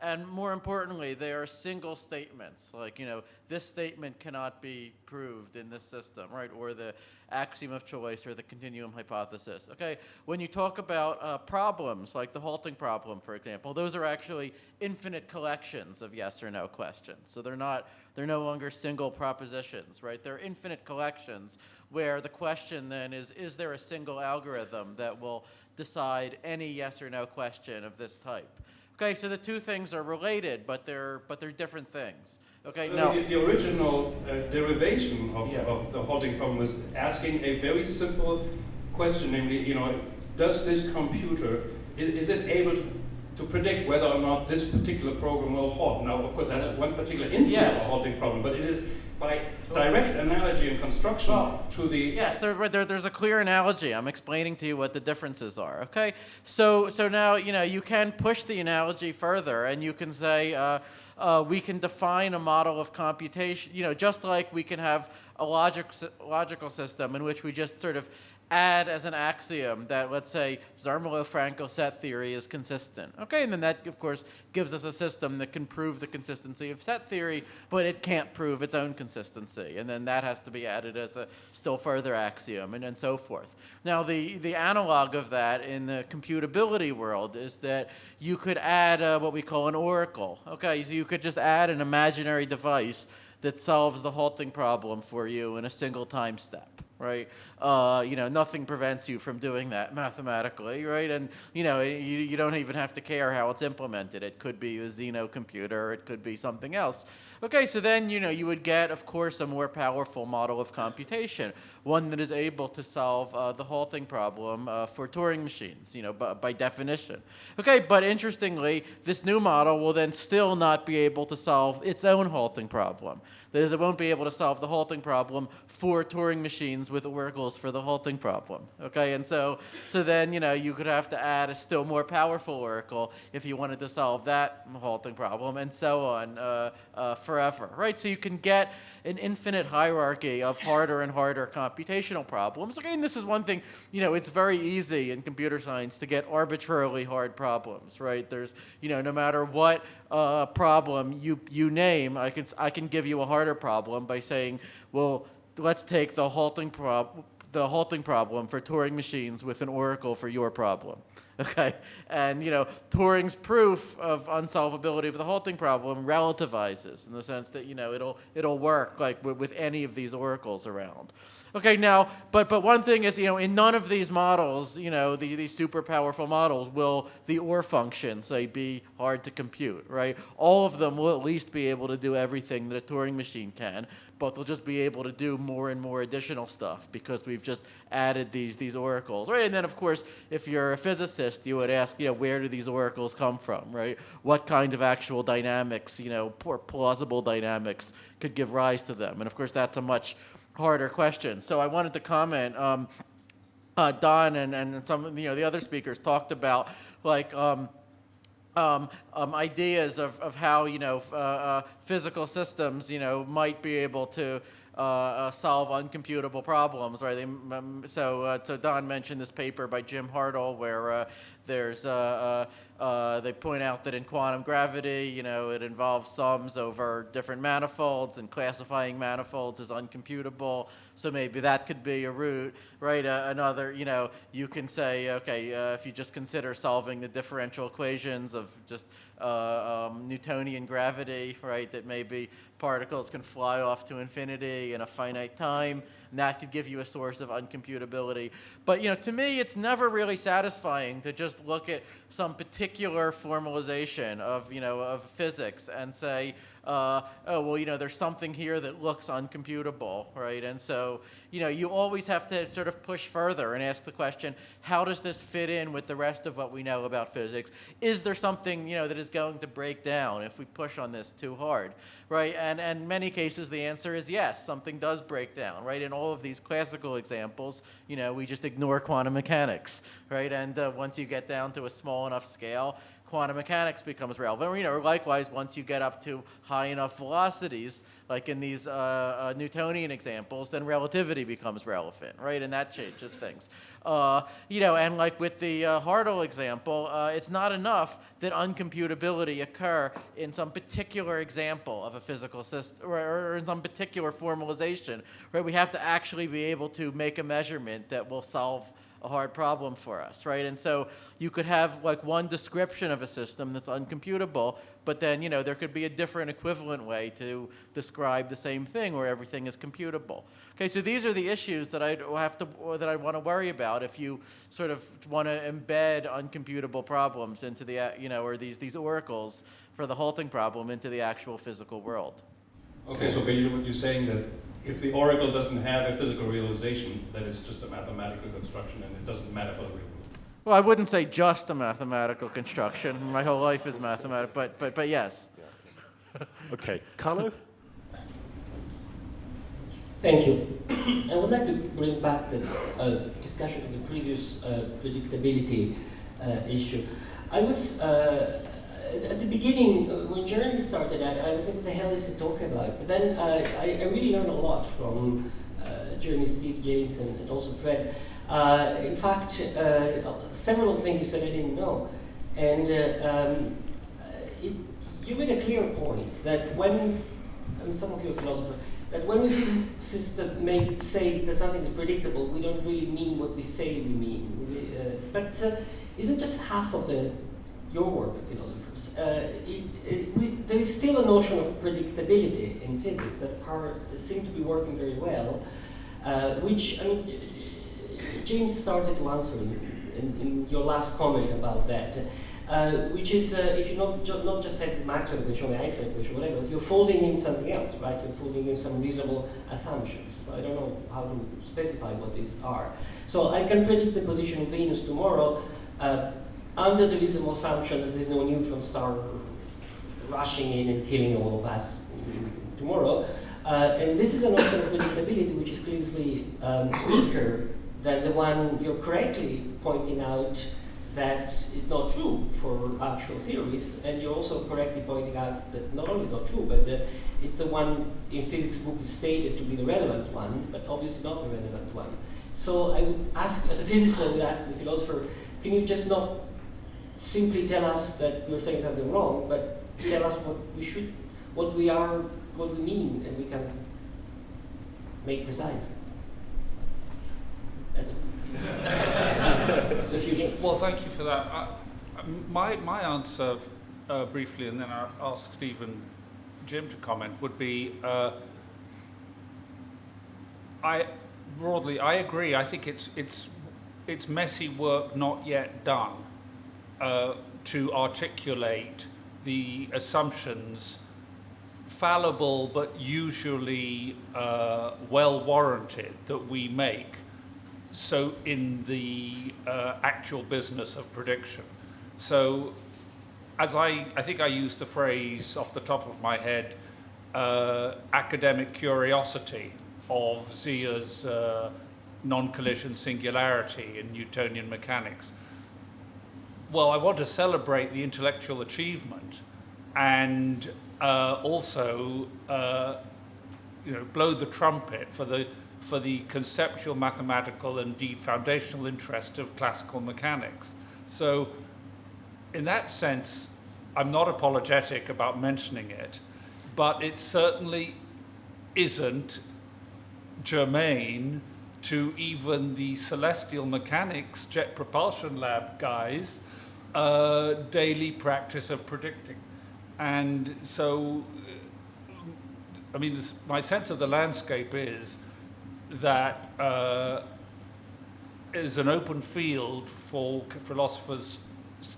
and more importantly, they are single statements. Like, this statement cannot be proved in this system, right, or the axiom of choice or the continuum hypothesis. Okay, when you talk about problems, like the halting problem, for example, those are actually infinite collections of yes or no questions. So they're no longer single propositions, right? They're infinite collections where the question then is there a single algorithm that will decide any yes or no question of this type? Okay, so the two things are related, but they're different things. Okay, now the original derivation of the halting problem was asking a very simple question, namely, does this computer, is it able to predict whether or not this particular program will halt? Now, of course, that's one particular instance of a halting problem, but it is by direct analogy and construction to the... Yes, there's a clear analogy. I'm explaining to you what the differences are, okay? So now, you can push the analogy further, and you can say, we can define a model of computation, just like we can have a logical system in which we just sort of add as an axiom that, let's say, Zermelo-Franco set theory is consistent. Okay, and then that, of course, gives us a system that can prove the consistency of set theory, but it can't prove its own consistency. And then that has to be added as a still further axiom, and so forth. Now, the analog of that in the computability world is that you could add what we call an oracle. Okay, so you could just add an imaginary device that solves the halting problem for you in a single time step, right? Nothing prevents you from doing that mathematically, right? And you don't even have to care how it's implemented. It could be a Zeno computer, it could be something else. Okay, so then you would get, of course, a more powerful model of computation, one that is able to solve the halting problem for Turing machines, by definition. Okay, but interestingly, this new model will then still not be able to solve its own halting problem. That is, it won't be able to solve the halting problem for Turing machines with oracles for the halting problem. Okay, and so then you could have to add a still more powerful oracle if you wanted to solve that halting problem, and so on forever. Right? So you can get an infinite hierarchy of harder and harder computational problems. Okay, and this is one thing. It's very easy in computer science to get arbitrarily hard problems. Right? There's no matter what problem you name, I can give you a harder problem by saying, well, let's take the halting problem for Turing machines with an oracle for your problem. Okay, and Turing's proof of unsolvability of the halting problem relativizes in the sense that it'll work like with any of these oracles around. Okay, now, but one thing is, in none of these models, these super powerful models, will the OR function, say, be hard to compute, right? All of them will at least be able to do everything that a Turing machine can, but they'll just be able to do more and more additional stuff because we've just added these oracles, right? And then, of course, if you're a physicist, you would ask, where do these oracles come from, right? What kind of actual dynamics, plausible dynamics could give rise to them? And, of course, that's a much harder question. So I wanted to comment. Don and some of the other speakers talked about ideas of how physical systems might be able to solve uncomputable problems, right? So Don mentioned this paper by Jim Hartle where they point out that in quantum gravity, it involves sums over different manifolds, and classifying manifolds is uncomputable. So maybe that could be a route, right? Another, you can say, okay, if you just consider solving the differential equations of just Newtonian gravity, right? That maybe particles can fly off to infinity in a finite time, and that could give you a source of uncomputability. But to me, it's never really satisfying to just look at some particular formalization of physics and say, oh well, there's something here that looks uncomputable, right? And so you always have to sort of push further and ask the question, how does this fit in with the rest of what we know about physics? Is there something, that is going to break down if we push on this too hard, right? And in many cases, the answer is yes, something does break down, right? In all of these classical examples, we just ignore quantum mechanics, right? And once you get down to a small enough scale, quantum mechanics becomes relevant. Or, likewise, once you get up to high enough velocities, like in these Newtonian examples, then relativity becomes relevant, right? And that changes things. And like with the Hartle example, it's not enough that uncomputability occur in some particular example of a physical system or in some particular formalization, right? We have to actually be able to make a measurement that will solve a hard problem for us, right? And so you could have like one description of a system that's uncomputable, but then there could be a different equivalent way to describe the same thing where everything is computable. Okay, so these are the issues that I want to worry about if you sort of want to embed uncomputable problems into the or these oracles for the halting problem into the actual physical world. Okay, so basically what you're saying that if the oracle doesn't have a physical realization, then it's just a mathematical construction and it doesn't matter for the real world. Well, I wouldn't say just a mathematical construction. My whole life is mathematical, but yes. Okay, Carlo? Thank you. I would like to bring back the discussion of the previous predictability issue. I was at the beginning, when Jeremy started, I was like, what the hell is he talking about? But then I really learned a lot from Jeremy, Steve, James, and also Fred. In fact, several things you said I didn't know. And you made a clear point that some of you are philosophers, that when we physicists say that something is predictable, we don't really mean what we say we mean. But isn't just half of your work of philosophers? There is still a notion of predictability in physics that seem to be working very well, which James started to answer in your last comment about that, which is if you not just have the Maxwell equation, the Einstein equation, whatever, but you're folding in something else, right? You're folding in some reasonable assumptions. So I don't know how to specify what these are. So I can predict the position of Venus tomorrow under the reasonable assumption that there's no neutron star rushing in and killing all of us tomorrow. And this is a notion of predictability which is clearly weaker than the one you're correctly pointing out that is not true for actual theories. And you're also correctly pointing out that not only is not true, but it's the one in physics book is stated to be the relevant one, but obviously not the relevant one. So I would ask, as a physicist, I would ask as a philosopher, can you just not simply tell us that you're saying something wrong, but tell us what we are, what we mean, and we can make precise. That's it. The future. Well, thank you for that. My answer, briefly, and then I'll ask Steve and Jim to comment, would be I agree. I think it's messy work not yet done to articulate the assumptions, fallible but usually well warranted, that we make. So in the actual business of prediction. So as I think I used the phrase off the top of my head, academic curiosity of Zia's non-collision singularity in Newtonian mechanics. Well, I want to celebrate the intellectual achievement and also blow the trumpet for the conceptual, mathematical, and indeed foundational interest of classical mechanics. So in that sense, I'm not apologetic about mentioning it, but it certainly isn't germane to even the celestial mechanics jet propulsion lab guys' daily practice of predicting. And so, I mean, my sense of the landscape is that is an open field for philosophers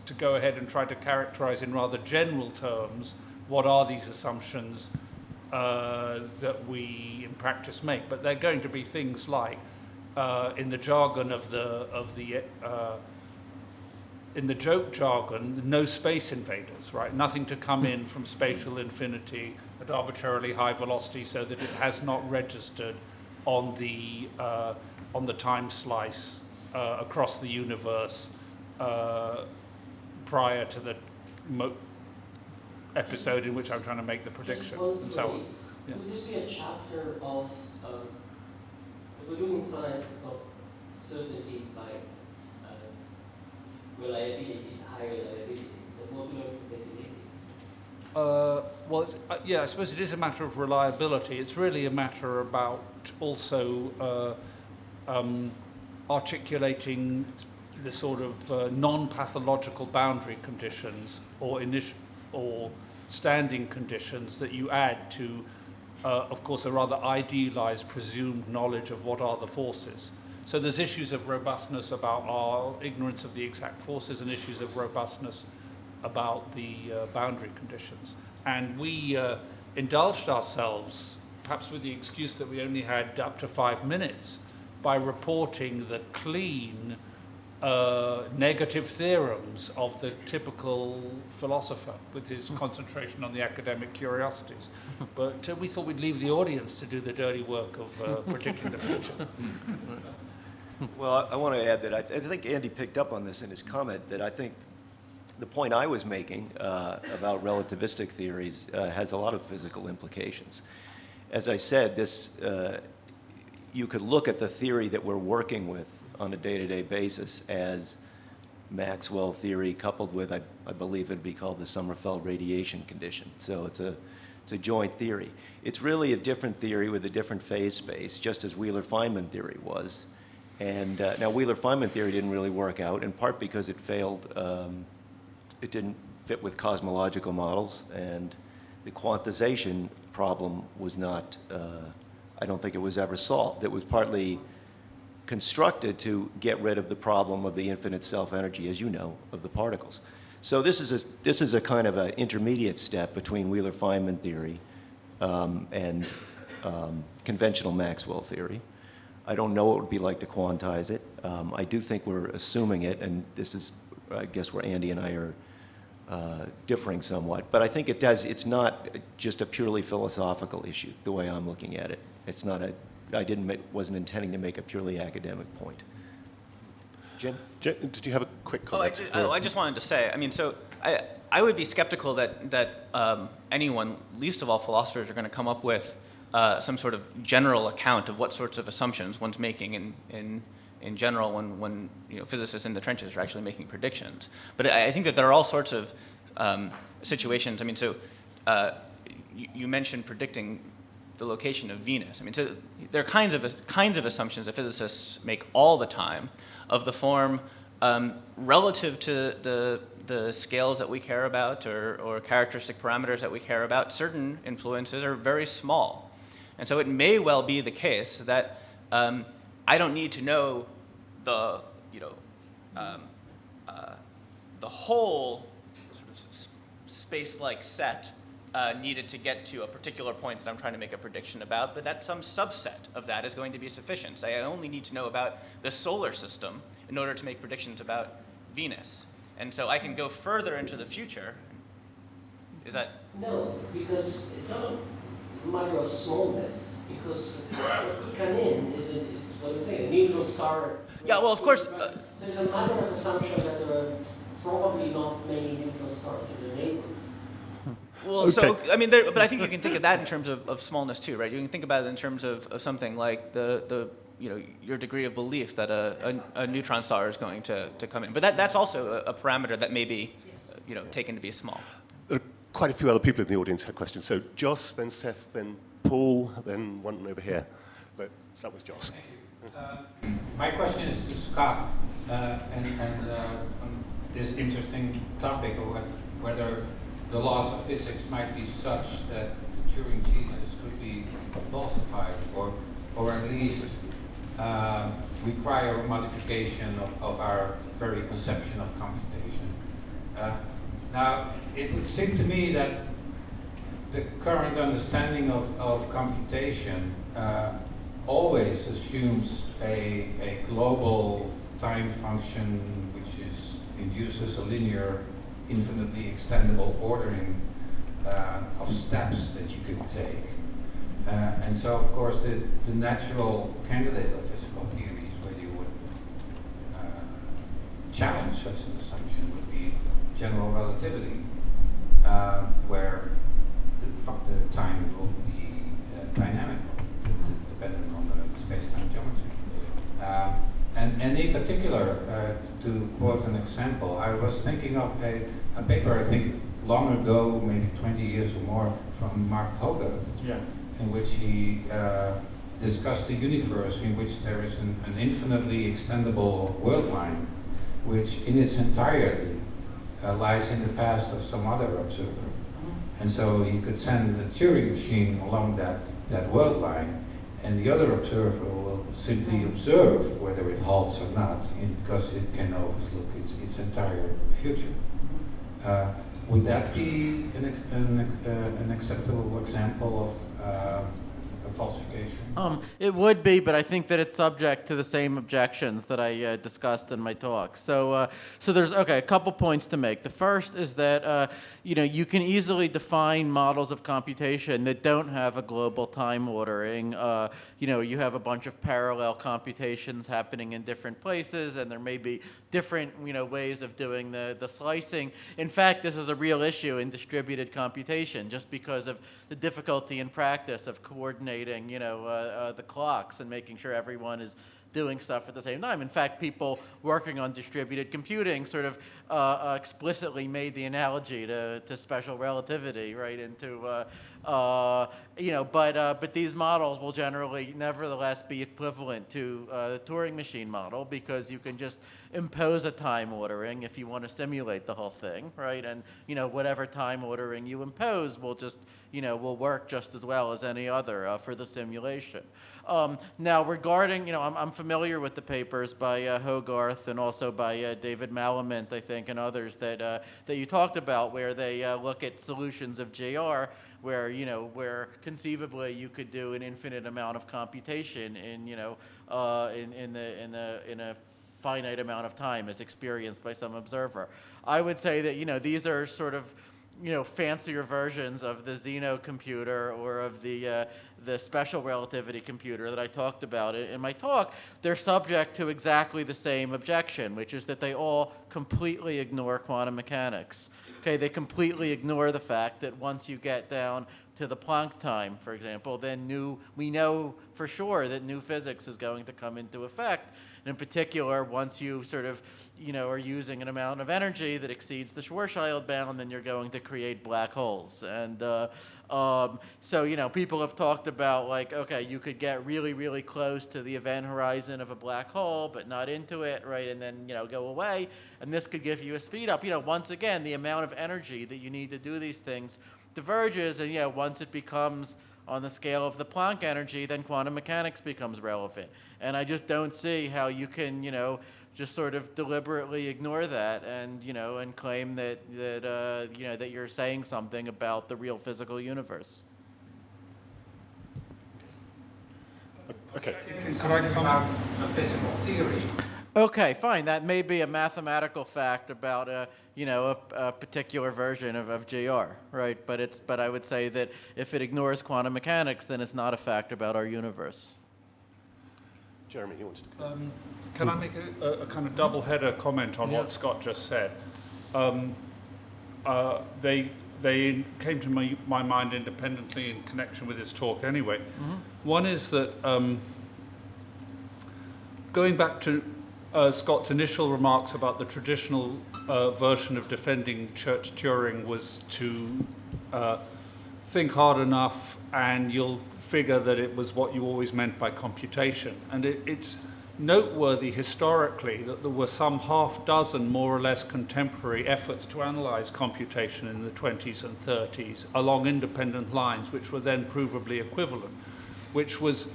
to go ahead and try to characterize in rather general terms what are these assumptions that we in practice make, but they're going to be things like, in the jargon in the joke jargon, no space invaders, right? Nothing to come in from spatial infinity at arbitrarily high velocity so that it has not registered on the time slice across the universe prior to the episode in which I'm trying to make the prediction, and so on. Yeah. Would this be a chapter of we're doing science of certainty by reliability, high reliability? Is that what we learn from definitions? Well, yeah, I suppose it is a matter of reliability. It's really a matter about also articulating the sort of non-pathological boundary conditions or standing conditions that you add to, of course, a rather idealized presumed knowledge of what are the forces. So there's issues of robustness about our ignorance of the exact forces and issues of robustness about the boundary conditions. And we indulged ourselves, perhaps with the excuse that we only had up to 5 minutes, by reporting the clean negative theorems of the typical philosopher with his concentration on the academic curiosities. But we thought we'd leave the audience to do the dirty work of predicting the future. Well, I want to add that I think Andy picked up on this in his comment, that I think the point I was making about relativistic theories has a lot of physical implications. As I said, you could look at the theory that we're working with on a day-to-day basis as Maxwell theory coupled with, I believe it'd be called the Sommerfeld radiation condition. So it's a joint theory. It's really a different theory with a different phase space, just as Wheeler-Feynman theory was. And now Wheeler-Feynman theory didn't really work out, in part because it failed. It didn't fit with cosmological models, and the quantization problem was not, I don't think it was ever solved. It was partly constructed to get rid of the problem of the infinite self-energy, as you know, of the particles. So this is a kind of an intermediate step between Wheeler-Feynman theory and conventional Maxwell theory. I don't know what it would be like to quantize it. I do think we're assuming it, and this is, I guess, where Andy and I are differing somewhat. But I think it's not just a purely philosophical issue, the way I'm looking at it. It's not wasn't intending to make a purely academic point. Jim? Did you have a quick comment? I just wanted to say, I mean, so I would be skeptical that anyone, least of all philosophers, are going to come up with some sort of general account of what sorts of assumptions one's making in general when physicists in the trenches are actually making predictions. But I think that there are all sorts of situations. I mean, so you mentioned predicting the location of Venus. I mean, so there are kinds of assumptions that physicists make all the time, of the form relative to the scales that we care about or characteristic parameters that we care about. Certain influences are very small, and so it may well be the case that I don't need to know the whole sort of space-like set needed to get to a particular point that I'm trying to make a prediction about, but that some subset of that is going to be sufficient. Say I only need to know about the solar system in order to make predictions about Venus. And so I can go further into the future. Is that? No, because it's not a matter of smallness, because what could come in is what I'm saying, a neutral star. Yeah, well, of course. So it's a matter of assumption that there are probably not many neutral stars in the neighborhood. Well, okay. So, I mean, but I think you can think of that in terms of smallness too, right? You can think about it in terms of something like your degree of belief that a neutron star is going to come in. But that's also a parameter that may be, taken to be small. There are quite a few other people in the audience who have questions. So Joss, then Seth, then Paul, then one over here. But start with Joss. My question is to Scott, and on this interesting topic of whether the laws of physics might be such that the Turing thesis could be falsified, or at least require a modification of our very conception of computation. Now, it would seem to me that the current understanding of computation always assumes a global time function which induces a linear, infinitely extendable ordering of steps that you could take. And so, of course, the natural candidate of physical theories where you would challenge such an assumption would be general relativity, where the time will be dynamic, dependent on the space-time geometry. And in particular, to quote an example, I was thinking of a paper, I think, long ago, maybe 20 years or more, from Mark Hogarth, in which he discussed the universe in which there is an infinitely extendable world line, which in its entirety lies in the past of some other observer. And so you could send a Turing machine along that world line, and the other observer will simply observe whether it halts or not, because it can overlook its entire future. Would that be an acceptable example of a falsification? It would be, but I think that it's subject to the same objections that I discussed in my talk. So there's a couple points to make. The first is that you can easily define models of computation that don't have a global time ordering. You have a bunch of parallel computations happening in different places, and there may be different ways of doing the slicing. In fact, this is a real issue in distributed computation, just because of the difficulty in practice of coordinating the clocks and making sure everyone is doing stuff at the same time. In fact, people working on distributed computing sort of explicitly made the analogy to special relativity, right? But these models will generally nevertheless be equivalent to the Turing machine model, because you can just impose a time ordering if you want to simulate the whole thing, right? And whatever time ordering you impose will just will work just as well as any other for the simulation. Now, regarding I'm familiar with the papers by Hogarth and also by David Malamint, I think, and others that you talked about, where they look at solutions of JR, where conceivably you could do an infinite amount of computation in a finite amount of time as experienced by some observer. I would say that these are sort of fancier versions of the Zeno computer or of the special relativity computer that I talked about in my talk. They're subject to exactly the same objection, which is that they all completely ignore quantum mechanics. Okay, they completely ignore the fact that once you get down to the Planck time, for example, then we know for sure that new physics is going to come into effect. And in particular, once you sort of, are using an amount of energy that exceeds the Schwarzschild bound, then you're going to create black holes. And so, people have talked about, like, okay, you could get really, really close to the event horizon of a black hole, but not into it, right? And then, go away. And this could give you a speed up. Once again, the amount of energy that you need to do these things diverges. And, once it becomes on the scale of the Planck energy, then quantum mechanics becomes relevant. And I just don't see how you can, just sort of deliberately ignore that and, and claim that you're saying something about the real physical universe. Okay. Can I come about a physical theory? Okay, fine. That may be a mathematical fact about a particular version of JR, right? But I would say that if it ignores quantum mechanics, then it's not a fact about our universe. Jeremy, you wanted to Can I make a kind of double-header comment on what Scott just said? They came to my mind independently in connection with his talk anyway. Mm-hmm. One is that going back to Scott's initial remarks about the traditional version of defending Church-Turing was to think hard enough and you'll figure that it was what you always meant by computation. And it's noteworthy historically that there were some half dozen more or less contemporary efforts to analyze computation in the 20s and 30s along independent lines, which were then provably equivalent, which was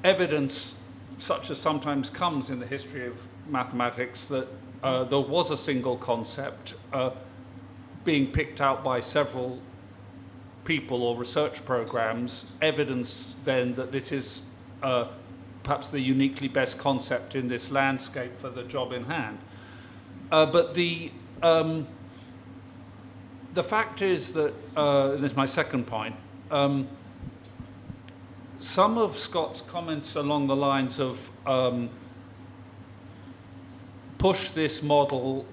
evidence, such as sometimes comes in the history of mathematics, that there was a single concept being picked out by several people or research programs evidence then that this is perhaps the uniquely best concept in this landscape for the job in hand. But the fact is that, and this is my second point, some of Scott's comments along the lines of push this model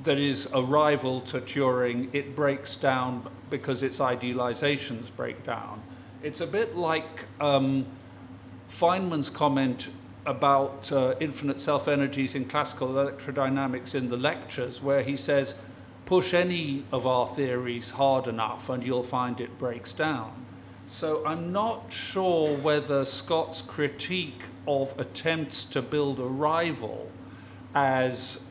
that is a rival to Turing, it breaks down because its idealizations break down. It's a bit like Feynman's comment about infinite self-energies in classical electrodynamics in the lectures, where he says, push any of our theories hard enough and you'll find it breaks down. So I'm not sure whether Scott's critique of attempts to build a rival as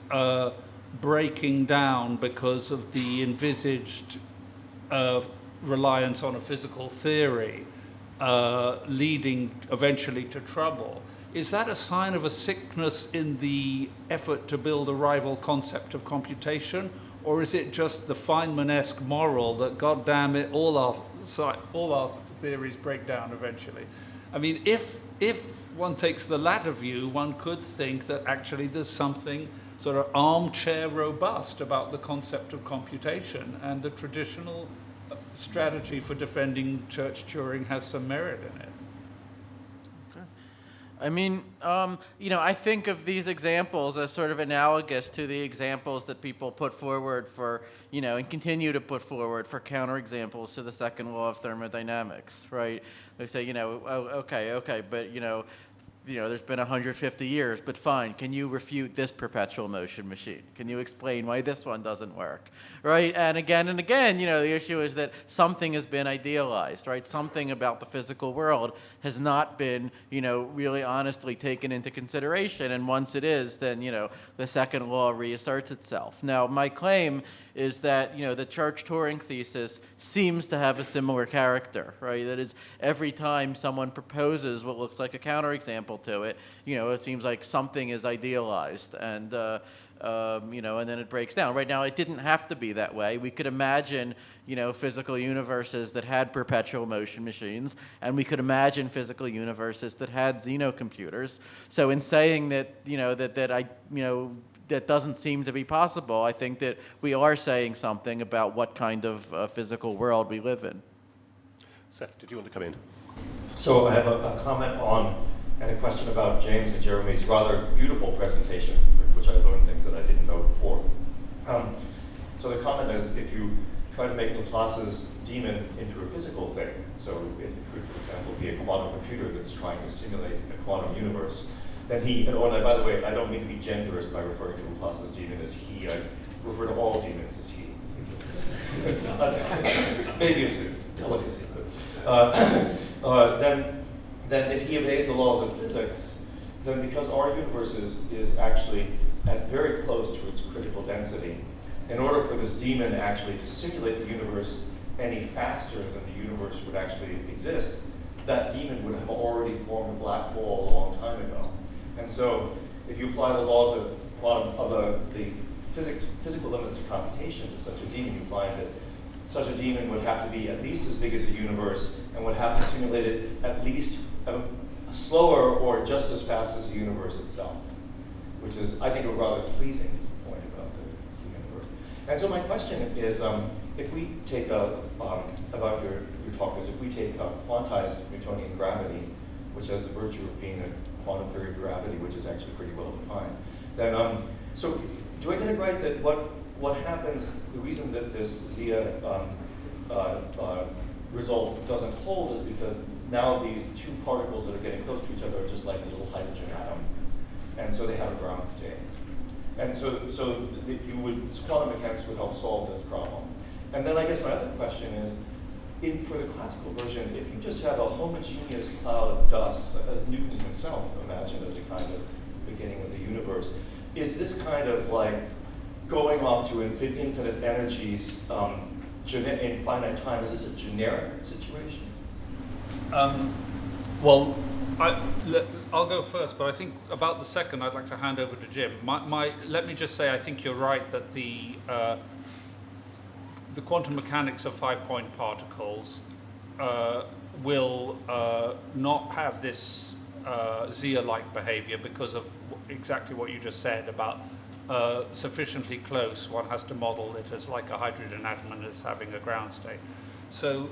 breaking down because of the envisaged reliance on a physical theory leading eventually to trouble. Is that a sign of a sickness in the effort to build a rival concept of computation? Or is it just the Feynman-esque moral that, God damn it, all our theories break down eventually? I mean, if one takes the latter view, one could think that actually there's something sort of armchair robust about the concept of computation, and the traditional strategy for defending Church Turing has some merit in it. I mean, I think of these examples as sort of analogous to the examples that people put forward for, and continue to put forward for counterexamples to the second law of thermodynamics, right? They say, okay, but, there's been 150 years, but fine, can you refute this perpetual motion machine? Can you explain why this one doesn't work, right? And again, the issue is that something has been idealized, right? Something about the physical world has not been, really honestly taken into consideration, and once it is, then, the second law reasserts itself. Now, my claim is that, the Church-Turing thesis seems to have a similar character, right? That is, every time someone proposes what looks like a counterexample to it, it seems like something is idealized, and and then it breaks down. Right now, it didn't have to be that way. We could imagine, physical universes that had perpetual motion machines, and we could imagine physical universes that had xenocomputers. So in saying that, that doesn't seem to be possible, I think that we are saying something about what kind of physical world we live in. Seth, did you want to come in? So I have a comment on and a question about James and Jeremy's rather beautiful presentation, which I learned things that I didn't know before. So the comment is, if you try to make Laplace's daemon into a physical thing, so it could, for example, be a quantum computer that's trying to simulate a quantum universe, then and by the way, I don't mean to be genderist by referring to Laplace's daemon as he. I refer to all demons as he. Maybe it's a delicacy, but then if he obeys the laws of physics, then because our universe is actually at very close to its critical density, in order for this daemon actually to simulate the universe any faster than the universe would actually exist, that daemon would have already formed a black hole a long time ago. And so if you apply the laws of the physical limits to computation to such a daemon, you find that such a daemon would have to be at least as big as a universe and would have to simulate it at least slower or just as fast as the universe itself, which is, I think, a rather pleasing point about the universe. And so my question is, if we take about your talk is, if we take quantized Newtonian gravity, which has the virtue of being a quantum theory of gravity, which is actually pretty well defined, then so do I get it right that what happens, the reason that this Zia result doesn't hold is because now these two particles that are getting close to each other are just like a little hydrogen atom, and so they have a ground state. And so quantum mechanics would help solve this problem. And then I guess my other question is, for the classical version, if you just have a homogeneous cloud of dust, as Newton himself imagined as a kind of beginning of the universe, is this kind of like going off to infinite energies in finite time, is this a generic situation? Well, I'll go first, but I think about the second, I'd like to hand over to Jim. Let me just say, I think you're right that the the quantum mechanics of 5-point particles will not have this Zia-like behavior because of exactly what you just said about sufficiently close. One has to model it as like a hydrogen atom and as having a ground state. So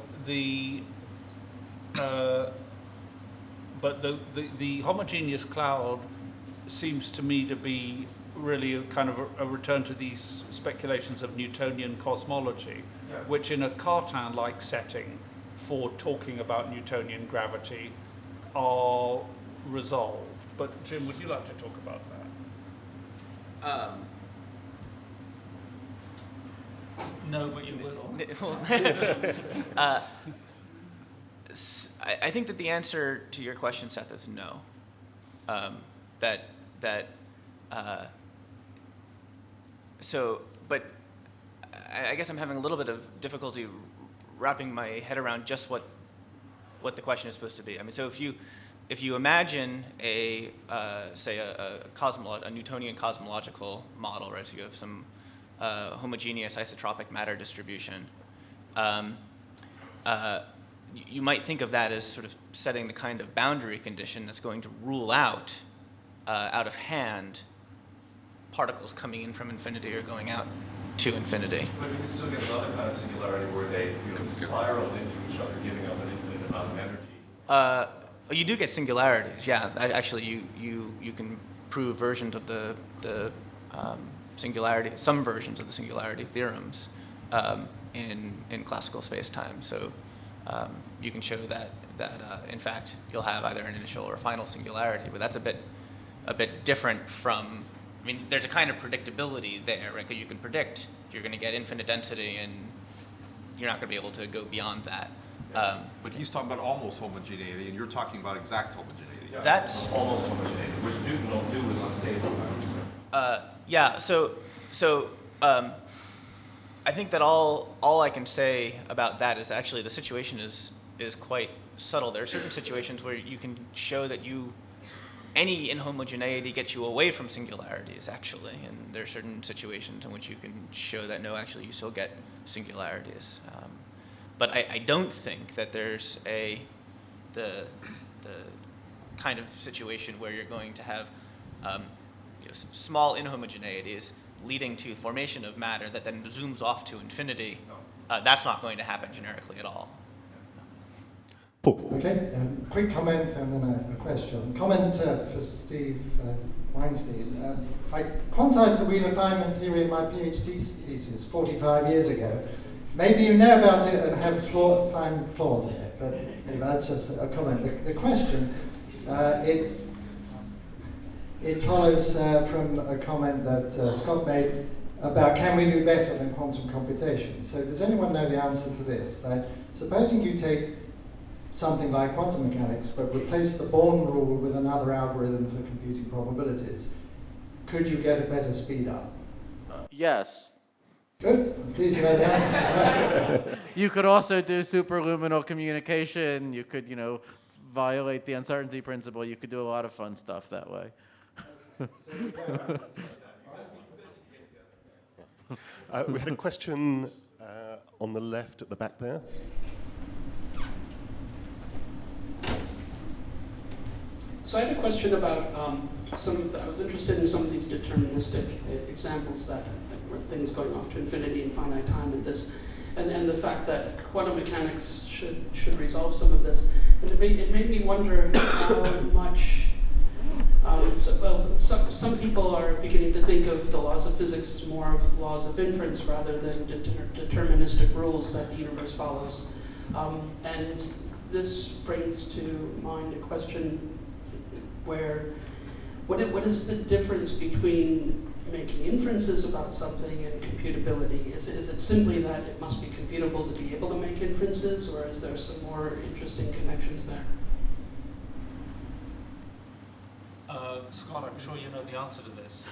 but the homogeneous cloud seems to me to be really a kind of a return to these speculations of Newtonian cosmology, which in a Cartan-like setting for talking about Newtonian gravity are resolved. But Jim, would you like to talk about that? No, but you will. I think that the answer to your question, Seth, is no. But I guess I'm having a little bit of difficulty wrapping my head around just what the question is supposed to be. I mean, so if you imagine a Newtonian cosmological model, right? So you have some homogeneous isotropic matter distribution. You might think of that as sort of setting the kind of boundary condition that's going to rule out of hand particles coming in from infinity or going out to infinity. But you can still get another kind of singularity where they spiral into each other, giving up an infinite amount of energy. You do get singularities, yeah. Actually, you can prove versions of the singularity, some versions of the singularity theorems in classical space-time. So you can show that in fact you'll have either an initial or a final singularity, but that's a bit different from. I mean, there's a kind of predictability there, right? Because you can predict you're going to get infinite density, and you're not going to be able to go beyond that. But he's talking about almost homogeneity, and you're talking about exact homogeneity. Yeah, that's almost homogeneity, which Newton will do is unstable. Yeah. So I think that all I can say about that is actually the situation is quite subtle. There are certain situations where you can show that any inhomogeneity gets you away from singularities, actually, and there are certain situations in which you can show that no, actually, you still get singularities. But I don't think that there's the kind of situation where you're going to have small inhomogeneities leading to formation of matter that then zooms off to infinity. That's not going to happen generically at all. Paul. Okay, quick comment and then a question. Comment for Steve Weinstein. I quantized the Wheeler-Feynman theory in my PhD thesis 45 years ago. Maybe you know about it and have find flaws in it, but anyway, that's just a comment. The question, it follows from a comment that Scott made about can we do better than quantum computation. So does anyone know the answer to this? That supposing you take something like quantum mechanics, but replace the Born rule with another algorithm for computing probabilities, could you get a better speed up? Yes. Good. I'm pleased you know the answer. Right. You could also do superluminal communication. You could, violate the uncertainty principle. You could do a lot of fun stuff that way. We had a question on the left at the back there. So I had a question about I was interested in some of these deterministic examples that were things going off to infinity in finite time and the fact that quantum mechanics should resolve some of this. And it made me wonder how much, some people are beginning to think of the laws of physics as more of laws of inference rather than deterministic rules that the universe follows. And this brings to mind a question where, what is the difference between making inferences about something and computability? Is it simply that it must be computable to be able to make inferences, or is there some more interesting connections there? Scott, I'm sure you know the answer to this.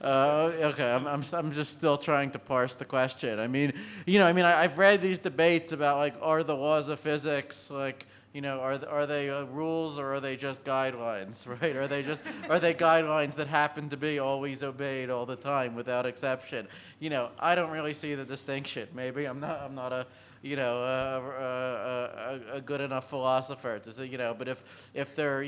Okay, I'm just still trying to parse the question. I've read these debates about are the laws of physics are they rules or are they just guidelines, right? Are they guidelines that happen to be always obeyed all the time without exception? I don't really see the distinction. Maybe I'm not a a good enough philosopher to say, but if they're,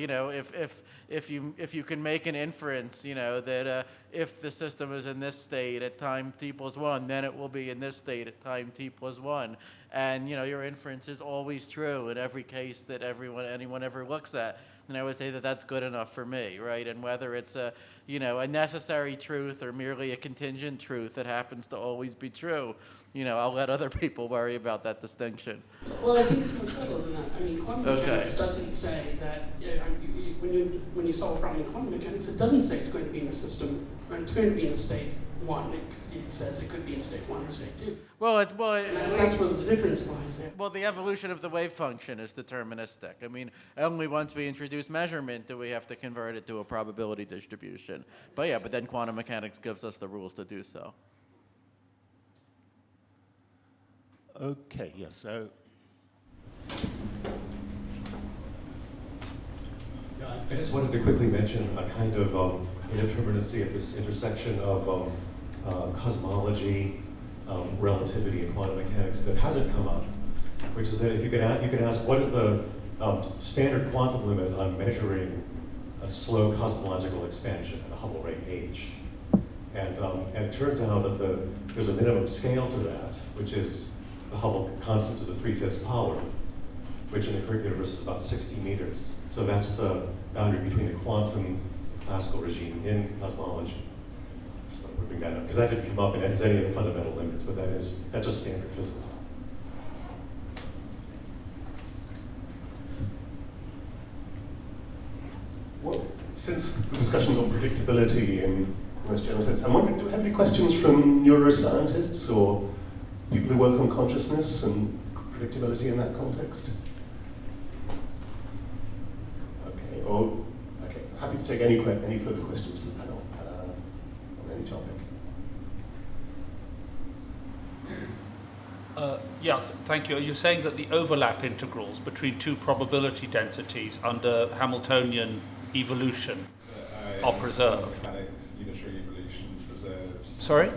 if you can make an inference, that if the system is in this state at time t+1, then it will be in this state at time t+1, and your inference is always true in every case that anyone ever looks at, then I would say that that's good enough for me, right? And whether it's a necessary truth or merely a contingent truth that happens to always be true, I'll let other people worry about that distinction. Well, I think it's more subtle than that. I mean, quantum mechanics doesn't say that when you solve a problem in quantum mechanics, it doesn't say it's going to be in a system, or it's going to be in a state 1. It says it could be in state 1 or state 2. That's where the difference lies. Yeah. Well, the evolution of the wave function is deterministic. I mean, only once we introduce measurement do we have to convert it to a probability distribution. But then quantum mechanics gives us the rules to do so. Okay, yes, so. I just wanted to quickly mention a kind of indeterminacy at this intersection of cosmology, relativity, and quantum mechanics that hasn't come up, which is that if you could ask what is the standard quantum limit on measuring a slow cosmological expansion at a Hubble rate h, and it turns out that there's a minimum scale to that, which is the Hubble constant to the 3/5 power, which in the current universe is about 60 meters. So that's the boundary between the quantum and classical regime in cosmology. So we're bring that up, because that didn't come up as any of the fundamental limits, but that's just standard physics. Well, since the discussions on predictability in the most general sense, I'm wondering, do we have any questions from neuroscientists or people who work on consciousness and predictability in that context? Okay, happy to take any further questions from the panel on any topic. Thank you. You're saying that the overlap integrals between two probability densities under Hamiltonian evolution are preserved. Mechanics, unitary evolution preserves. Sorry?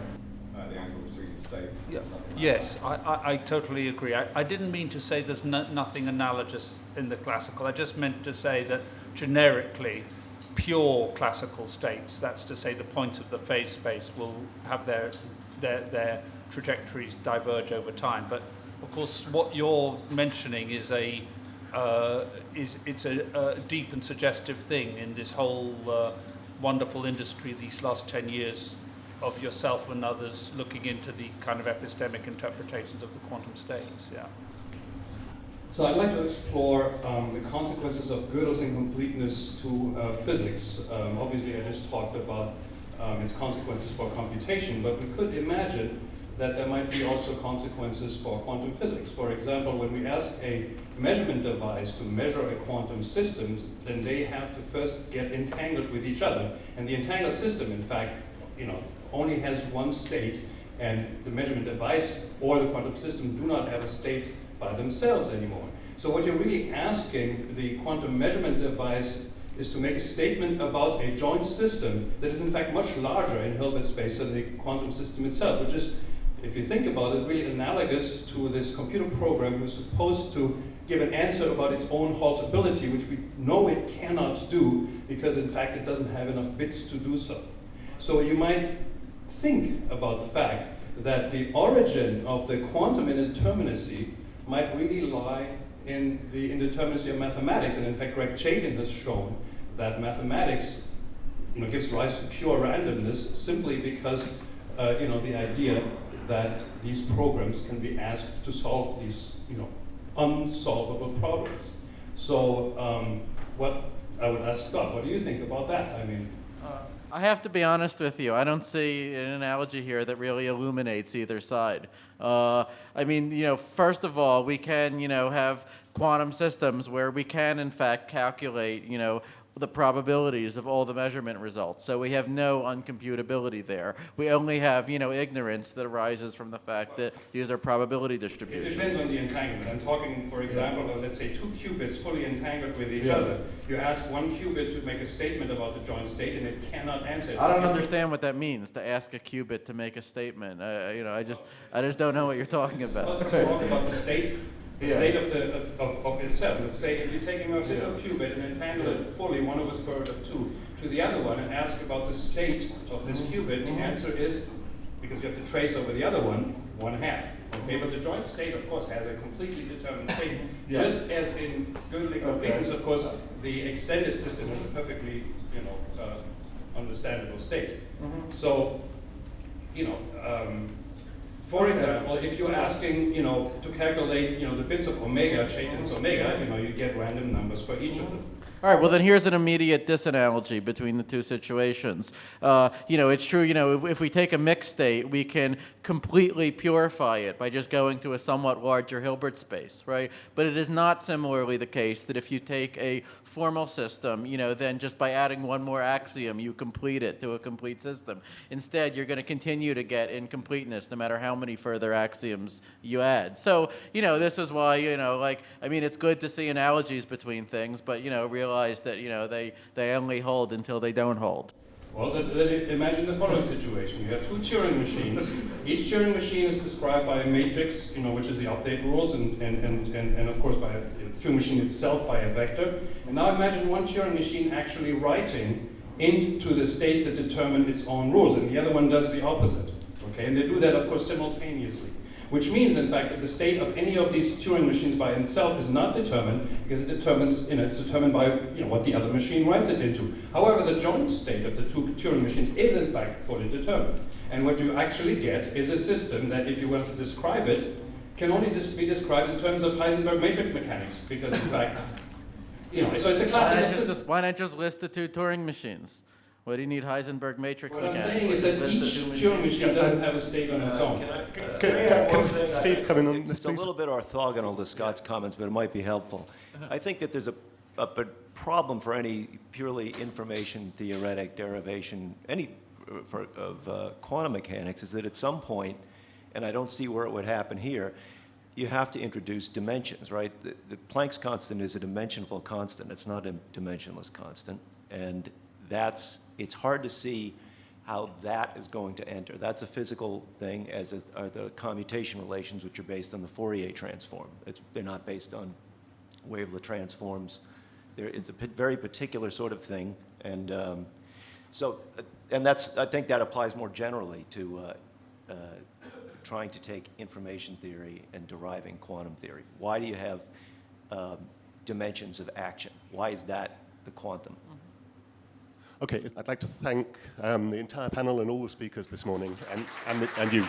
The angle between states. Yeah. Yes, I totally agree. I didn't mean to say there's nothing analogous in the classical. I just meant to say that generically, pure classical states, that's to say the points of the phase space, will have their trajectories diverge over time. But of course, what you're mentioning is it's a deep and suggestive thing in this whole wonderful industry these last 10 years of yourself and others looking into the kind of epistemic interpretations of the quantum states. Yeah. So I'd like to explore the consequences of Gödel's incompleteness to physics. Obviously, I just talked about its consequences for computation, but we could imagine that there might be also consequences for quantum physics. For example, when we ask a measurement device to measure a quantum system, then they have to first get entangled with each other. And the entangled system, in fact, only has one state, and the measurement device or the quantum system do not have a state by themselves anymore. So what you're really asking the quantum measurement device is to make a statement about a joint system that is in fact much larger in Hilbert space than the quantum system itself, which is, if you think about it, really analogous to this computer program who's supposed to give an answer about its own haltability, which we know it cannot do because in fact it doesn't have enough bits to do so. So you might think about the fact that the origin of the quantum indeterminacy might really lie in the indeterminacy of mathematics, and in fact Greg Chaitin has shown that mathematics gives rise to pure randomness simply because the idea that these programs can be asked to solve these unsolvable problems. So what I would ask Scott, what do you think about that? I mean, I have to be honest with you. I don't see an analogy here that really illuminates either side. First of all, we can, have quantum systems where we can, in fact, calculate, the probabilities of all the measurement results. So we have no uncomputability there. We only have, ignorance that arises from the fact that these are probability distributions. It depends on the entanglement. I'm talking, for example, of, let's say, 2 qubits fully entangled with each other. You ask one qubit to make a statement about the joint state, and it cannot answer it. I don't understand what that means, to ask a qubit to make a statement. I just don't know what you're talking about. Let's talk about the state. The state of itself. Let's say if you're taking a single qubit and entangle it fully, 1/2 to the other one, and ask about the state of this qubit, the answer is, because you have to trace over the other one, 1/2. Okay, but the joint state, of course, has a completely determined state. Just as in Gödel completeness, of course, the extended system has a perfectly, understandable state. So, for example, if you're asking, to calculate, the bits of omega, Chaitin's omega, you get random numbers for each of them. All right, well then here's an immediate disanalogy between the two situations. It's true, if we take a mixed state, we can completely purify it by just going to a somewhat larger Hilbert space, right? But it is not similarly the case that if you take a formal system, then just by adding one more axiom, you complete it to a complete system. Instead, you're going to continue to get incompleteness no matter how many further axioms you add. So, this is why, it's good to see analogies between things, but, realize that, they only hold until they don't hold. Well, imagine the following situation. You have 2 Turing machines. Each Turing machine is described by a matrix, which is the update rules, and of course by the Turing machine itself by a vector. And now imagine one Turing machine actually writing into the states that determine its own rules, and the other one does the opposite. Okay, and they do that, of course, simultaneously. Which means, in fact, that the state of any of these Turing machines by itself is not determined, because it's determined by what the other machine writes it into. However, the joint state of the 2 Turing machines is, in fact, fully determined. And what you actually get is a system that, if you were to describe it, can only be described in terms of Heisenberg matrix mechanics, because, in fact, so it's a classical system. Why not just list the 2 Turing machines? What do you need Heisenberg matrix mechanics? What I'm saying is that that each Turing machine doesn't have a state on its own. Can Steve come in on this, It's a little bit orthogonal to Scott's comments, but it might be helpful. I think that there's a problem for any purely information theoretic derivation, of quantum mechanics, is that at some point, and I don't see where it would happen here, you have to introduce dimensions, right? The Planck's constant is a dimensional constant. It's not a dimensionless constant. And it's hard to see how that is going to enter. That's a physical thing, as are the commutation relations, which are based on the Fourier transform. They're not based on wavelet transforms. It's a very particular sort of thing. And I think that applies more generally to trying to take information theory and deriving quantum theory. Why do you have dimensions of action? Why is that the quantum? Okay, I'd like to thank the entire panel and all the speakers this morning, and you.